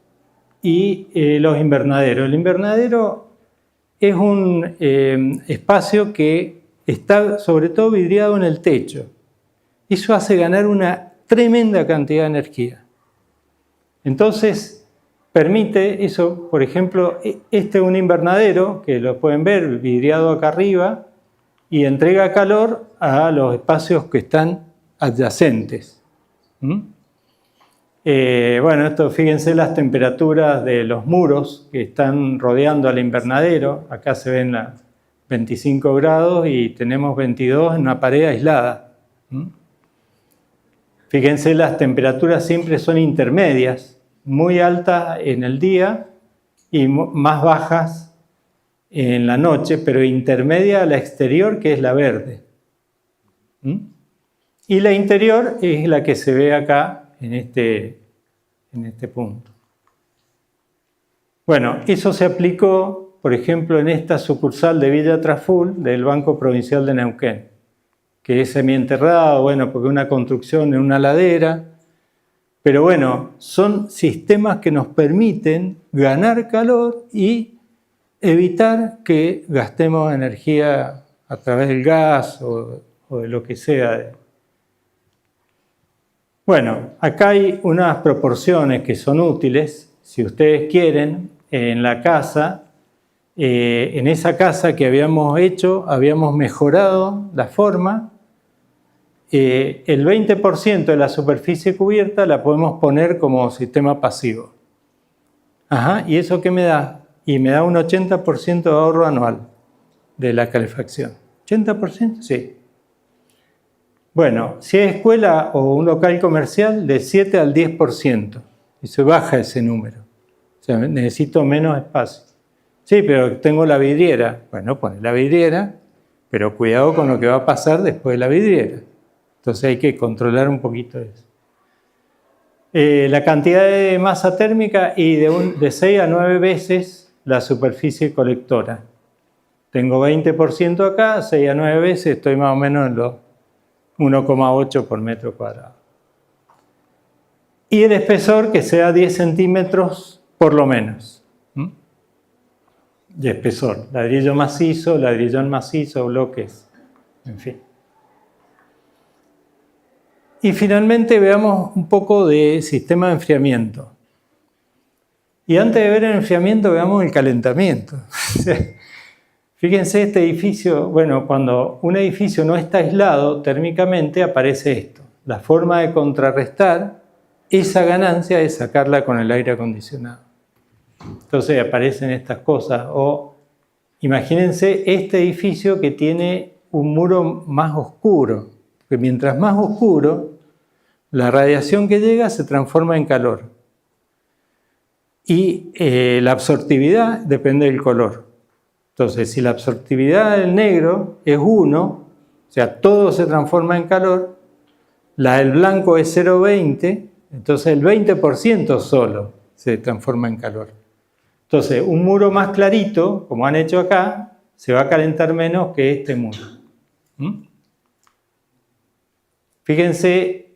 y los invernaderos. El invernadero es un espacio que está sobre todo vidriado en el techo. Eso hace ganar una tremenda cantidad de energía. Entonces, permite eso, por ejemplo, este es un invernadero, que lo pueden ver vidriado acá arriba, y entrega calor a los espacios que están adyacentes. Bueno, esto, fíjense las temperaturas de los muros que están rodeando al invernadero. Acá se ven 25 grados y tenemos 22 en una pared aislada. Fíjense, las temperaturas siempre son intermedias, muy altas en el día y más bajas en la noche, pero intermedia a la exterior, que es la verde. Y la interior es la que se ve acá en este punto. Bueno, eso se aplicó, por ejemplo, en esta sucursal de Villa Traful del Banco Provincial de Neuquén, que es semienterrado, bueno, porque es una construcción en una ladera, pero bueno, son sistemas que nos permiten ganar calor y evitar que gastemos energía a través del gas o de lo que sea. Bueno, acá hay unas proporciones que son útiles, si ustedes quieren, en la casa. En esa casa que habíamos hecho, habíamos mejorado la forma. El 20% de la superficie cubierta la podemos poner como sistema pasivo. ¿Y eso qué me da? y me da un 80% de ahorro anual de la calefacción. ¿80%? Sí. Bueno, si es escuela o un local comercial, de 7 al 10%. Y se baja ese número. O sea, necesito menos espacio. Sí, pero tengo la vidriera. Bueno, pone la vidriera, pero cuidado con lo que va a pasar después de la vidriera. Entonces hay que controlar un poquito eso. La cantidad de masa térmica y de 6 a 9 veces la superficie colectora. Tengo 20% acá, 6 a 9 veces, estoy más o menos en los 1,8 por metro cuadrado. Y el espesor que sea 10 centímetros por lo menos. De espesor, ladrillo macizo, ladrillón macizo, bloques, en fin. Y finalmente veamos un poco de sistema de enfriamiento. Y antes de ver el enfriamiento, veamos el calentamiento. Fíjense este edificio, bueno, cuando un edificio no está aislado térmicamente aparece esto. La forma de contrarrestar esa ganancia es sacarla con el aire acondicionado. Entonces aparecen estas cosas. O imagínense este edificio que tiene un muro más oscuro. Porque mientras más oscuro, la radiación que llega se transforma en calor. Y la absortividad depende del color. Entonces, si la absortividad del negro es 1, o sea, todo se transforma en calor, la del blanco es 0,20, entonces el 20% solo se transforma en calor. Entonces, un muro más clarito, como han hecho acá, se va a calentar menos que este muro. Fíjense,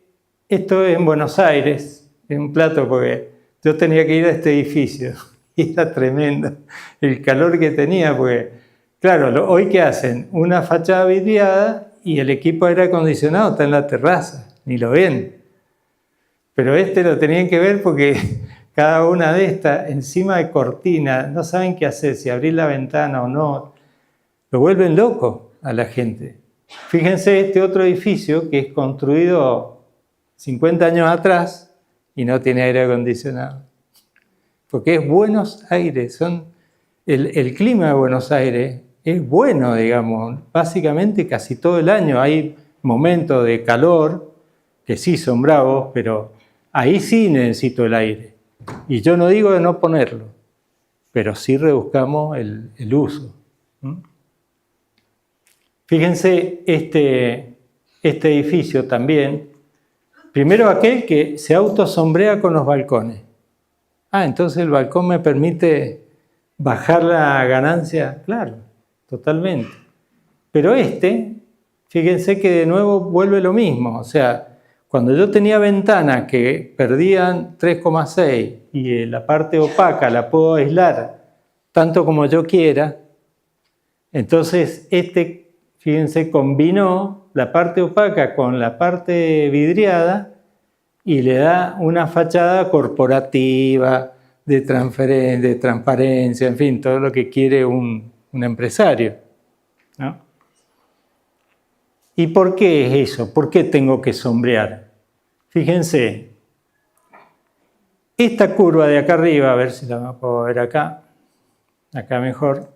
esto es en Buenos Aires, es un plato porque yo tenía que ir a este edificio. Y era tremendo el calor que tenía, porque, claro, hoy ¿qué hacen? Una fachada vidriada y el equipo de aire acondicionado está en la terraza, ni lo ven. Pero este lo tenían que ver porque cada una de estas, encima de cortina, no saben qué hacer, si abrir la ventana o no. Lo vuelven loco a la gente. Fíjense este otro edificio que es construido 50 años atrás y no tiene aire acondicionado. Porque es Buenos Aires, el clima de Buenos Aires es bueno, digamos, básicamente casi todo el año. Hay momentos de calor, que sí son bravos, pero ahí sí necesito el aire. Y yo no digo de no ponerlo, pero sí rebuscamos el uso. Fíjense este edificio también. Primero aquel que se autosombrea con los balcones. Entonces el balcón me permite bajar la ganancia, claro, totalmente. Pero fíjense que de nuevo vuelve lo mismo. O sea, cuando yo tenía ventanas que perdían 3,6 y la parte opaca la puedo aislar tanto como yo quiera, entonces fíjense, combinó la parte opaca con la parte vidriada y le da una fachada corporativa, de transparencia, en fin, todo lo que quiere un empresario, ¿no? ¿Y por qué es eso? ¿Por qué tengo que sombrear? Fíjense, esta curva de acá arriba, a ver si la puedo ver acá mejor,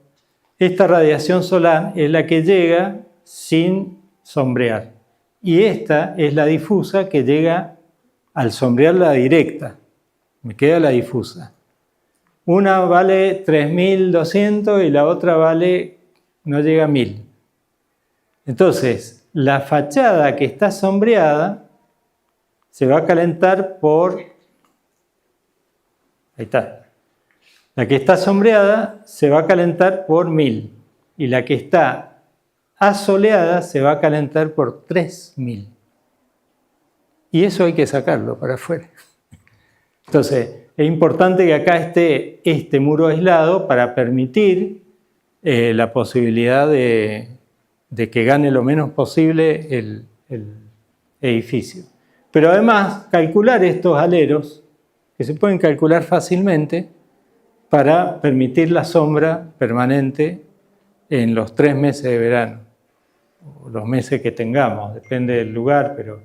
esta radiación solar es la que llega sin sombrear. Y esta es la difusa que llega al sombrear la directa. Me queda la difusa. Una vale 3.200 y la otra no llega a 1.000. Entonces, la fachada que está sombreada se va a calentar por... Ahí está. La que está sombreada se va a calentar por 1.000 y la que está asoleada se va a calentar por 3.000. Y eso hay que sacarlo para afuera. Entonces, es importante que acá esté este muro aislado para permitir la posibilidad de que gane lo menos posible el edificio. Pero además, calcular estos aleros, que se pueden calcular fácilmente, para permitir la sombra permanente en los 3 meses de verano, o los meses que tengamos, depende del lugar, pero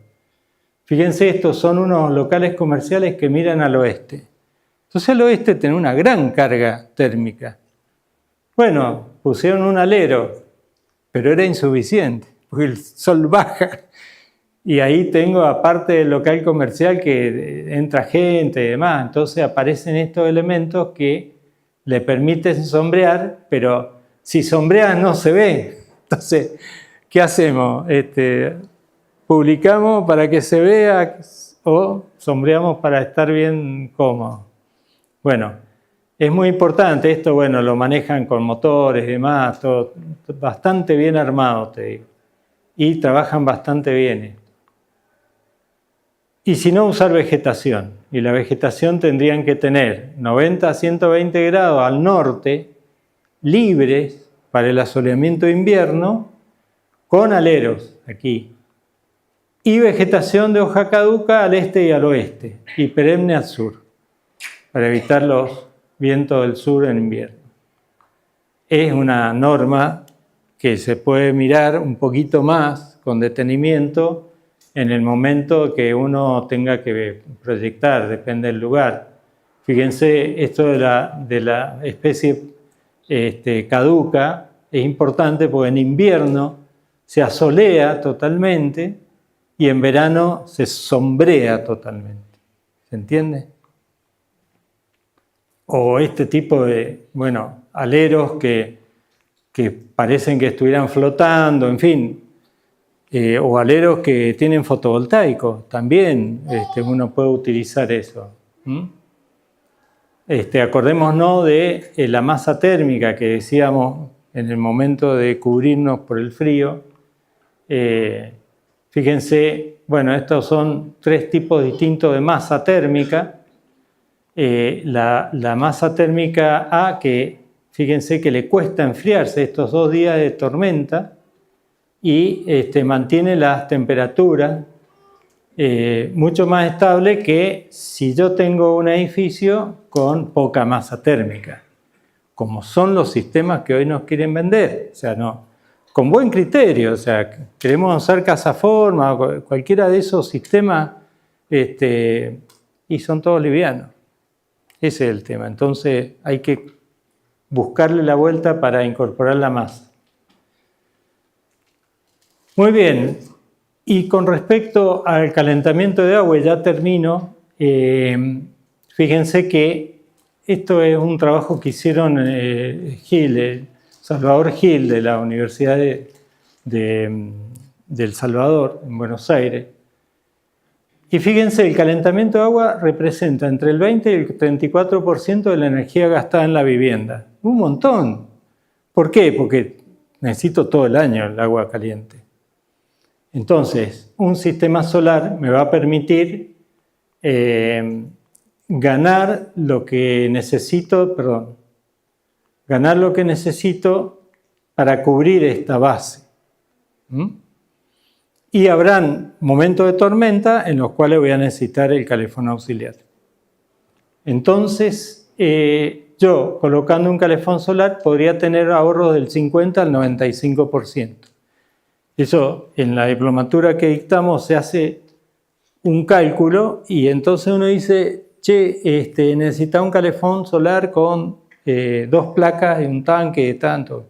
fíjense, estos son unos locales comerciales que miran al oeste. Entonces al oeste tiene una gran carga térmica Bueno, pusieron un alero, pero era insuficiente, porque el sol baja. Y ahí tengo, aparte del local comercial, que entra gente y demás. Entonces aparecen estos elementos que le permiten sombrear, pero si sombreas no se ve. Entonces, ¿qué hacemos? ¿Publicamos para que se vea o sombreamos para estar bien cómodos? Bueno, es muy importante. Esto, bueno, lo manejan con motores y demás, todo bastante bien armado, te digo. Y trabajan bastante bien. Y si no, usar vegetación. Y la vegetación tendrían que tener 90 a 120 grados al norte, libres para el asoleamiento de invierno, con aleros aquí. Y vegetación de hoja caduca al este y al oeste, y perenne al sur, para evitar los vientos del sur en invierno. Es una norma que se puede mirar un poquito más con detenimiento en el momento que uno tenga que proyectar, depende del lugar. Fíjense, esto de la especie caduca es importante porque en invierno se asolea totalmente y en verano se sombrea totalmente. ¿Se entiende? O este tipo de, bueno, aleros que parecen que estuvieran flotando, en fin. O aleros que tienen fotovoltaicos, también uno puede utilizar eso. Acordémonos de la masa térmica que decíamos en el momento de cubrirnos por el frío. Fíjense, bueno, estos son 3 tipos distintos de masa térmica. La masa térmica A, que fíjense que le cuesta enfriarse estos 2 días de tormenta, y mantiene las temperaturas mucho más estables que si yo tengo un edificio con poca masa térmica, como son los sistemas que hoy nos quieren vender. O sea, no, con buen criterio, o sea, queremos usar Casaforma o cualquiera de esos sistemas y son todos livianos. Ese es el tema. Entonces hay que buscarle la vuelta para incorporar la masa. Muy bien, y con respecto al calentamiento de agua, ya termino, fíjense que esto es un trabajo que hicieron Salvador Gil, de la Universidad de El Salvador, en Buenos Aires. Y fíjense, el calentamiento de agua representa entre el 20 y el 34% de la energía gastada en la vivienda. Un montón. ¿Por qué? Porque necesito todo el año el agua caliente. Entonces, un sistema solar me va a permitir ganar lo que necesito para cubrir esta base. Y habrán momentos de tormenta en los cuales voy a necesitar el calefón auxiliar. Entonces, yo colocando un calefón solar podría tener ahorros del 50 al 95%. Eso, en la diplomatura que dictamos se hace un cálculo y entonces uno dice, che, necesita un calefón solar con 2 placas y un tanque de tanto.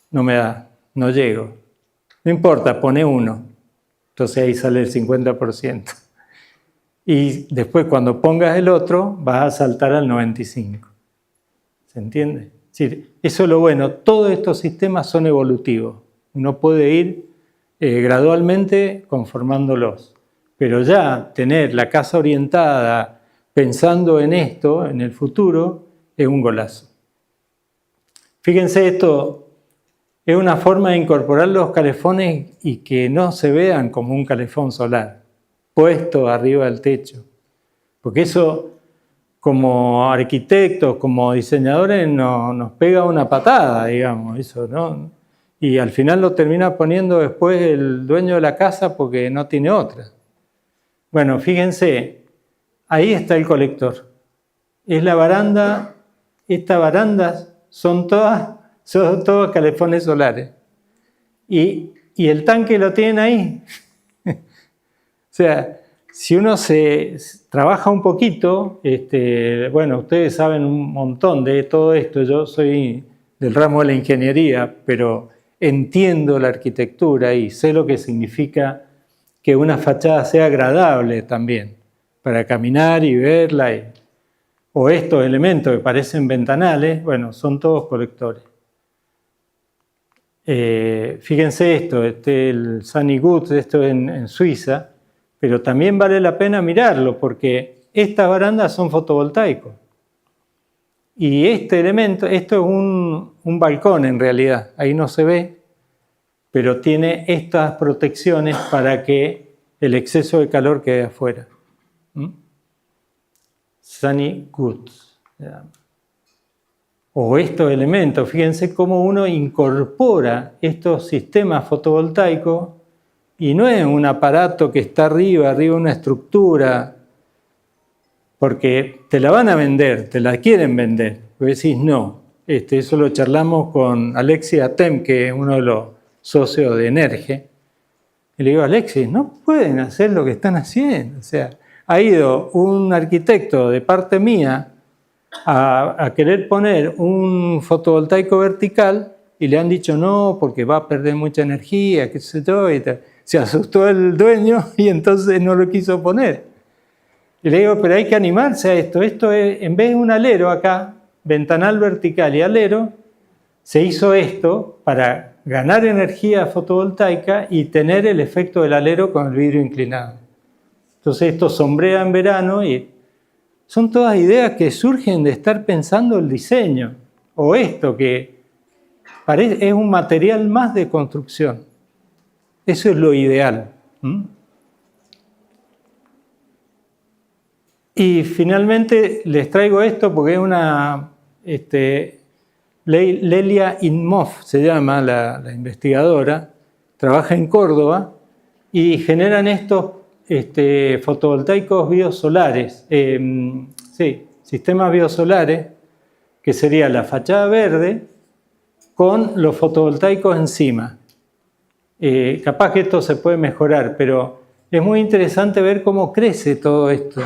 No me da, no llego. No importa, pone 1. Entonces ahí sale el 50%. Y después cuando pongas el otro, vas a saltar al 95%. ¿Se entiende? Sí, eso es lo bueno. Todos estos sistemas son evolutivos. Uno puede ir gradualmente conformándolos. Pero ya tener la casa orientada pensando en esto, en el futuro, es un golazo. Fíjense, esto es una forma de incorporar los calefones y que no se vean como un calefón solar, puesto arriba del techo. Porque eso, como arquitectos, como diseñadores, nos pega una patada, digamos, eso, ¿no? Y al final lo termina poniendo después el dueño de la casa porque no tiene otra. Bueno, fíjense, ahí está el colector. Es la baranda, estas barandas son todos calefones solares. Y el tanque lo tienen ahí. O sea, si uno se trabaja un poquito, bueno, ustedes saben un montón de todo esto. Yo soy del ramo de la ingeniería, pero entiendo la arquitectura y sé lo que significa que una fachada sea agradable también, para caminar y verla. O estos elementos que parecen ventanales, bueno, son todos colectores. Fíjense esto, el Sunny Goods, esto en Suiza, pero también vale la pena mirarlo porque estas barandas son fotovoltaicos. Y este elemento, esto es un balcón en realidad, ahí no se ve, pero tiene estas protecciones para que el exceso de calor quede afuera. Sunny Goods. O estos elementos, fíjense cómo uno incorpora estos sistemas fotovoltaicos y no es un aparato que está arriba una estructura, porque te la van a vender, te la quieren vender. Vos decís no. Eso lo charlamos con Alexis Atem, que es uno de los socios de Energe. Y le digo, Alexis, no pueden hacer lo que están haciendo. O sea, ha ido un arquitecto de parte mía a querer poner un fotovoltaico vertical y le han dicho no, porque va a perder mucha energía, qué sé yo, y se asustó el dueño y entonces no lo quiso poner. Y le digo, pero hay que animarse a esto. Esto es, en vez de un alero acá, ventanal vertical y alero, se hizo esto para ganar energía fotovoltaica y tener el efecto del alero con el vidrio inclinado. Entonces esto sombrea en verano y son todas ideas que surgen de estar pensando el diseño. O esto que es un material más de construcción. Eso es lo ideal. Y finalmente les traigo esto porque es una... Lelia Inmoff se llama la investigadora, trabaja en Córdoba y generan estos fotovoltaicos biosolares, sistemas biosolares, que sería la fachada verde con los fotovoltaicos encima. Capaz que esto se puede mejorar, pero es muy interesante ver cómo crece todo esto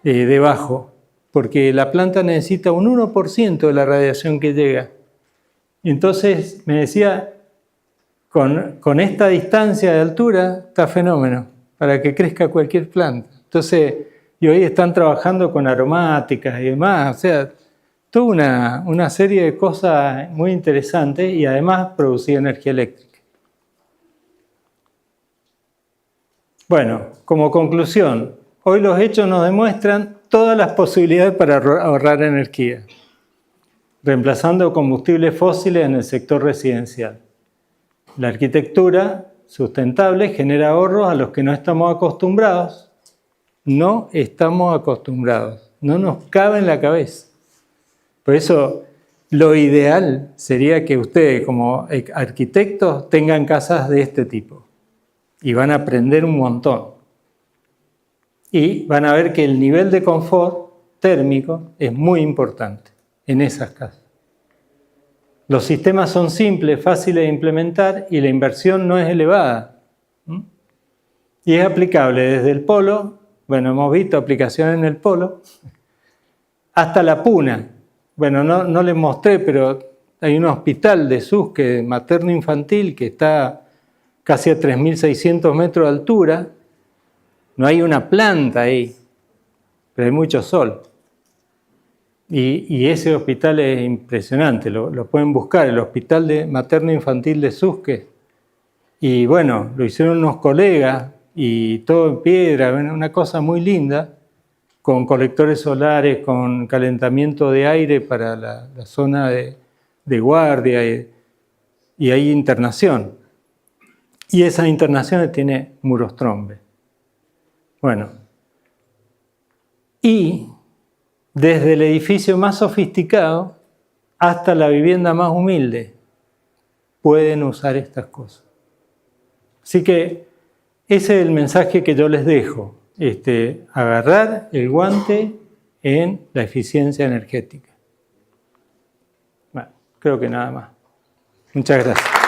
debajo, porque la planta necesita un 1% de la radiación que llega. Y entonces me decía, con esta distancia de altura está fenómeno para que crezca cualquier planta. Entonces, y hoy están trabajando con aromáticas y demás, o sea, toda una serie de cosas muy interesantes y además producir energía eléctrica. Bueno, como conclusión, hoy los hechos nos demuestran todas las posibilidades para ahorrar energía, reemplazando combustibles fósiles en el sector residencial. La arquitectura sustentable genera ahorros a los que no estamos acostumbrados. No estamos acostumbrados, no nos cabe en la cabeza. Por eso, lo ideal sería que ustedes, como arquitectos, tengan casas de este tipo. Y van a aprender un montón. Y van a ver que el nivel de confort térmico es muy importante en esas casas. Los sistemas son simples, fáciles de implementar y la inversión no es elevada. Y es aplicable desde el polo, bueno, hemos visto aplicaciones en el polo, hasta la puna. Bueno, no les mostré, pero hay un hospital de Susque, materno-infantil, que está casi a 3.600 metros de altura. No hay una planta ahí, pero hay mucho sol. Y ese hospital es impresionante, lo pueden buscar, el Hospital de Materno-Infantil de Susque. Y bueno, lo hicieron unos colegas y todo en piedra, una cosa muy linda, con colectores solares, con calentamiento de aire para la zona de guardia y hay internación. Y esas internaciones tiene muros Trombe. Bueno, y desde el edificio más sofisticado hasta la vivienda más humilde pueden usar estas cosas. Así que ese es el mensaje que yo les dejo, agarrar el guante en la eficiencia energética. Bueno, creo que nada más. Muchas gracias.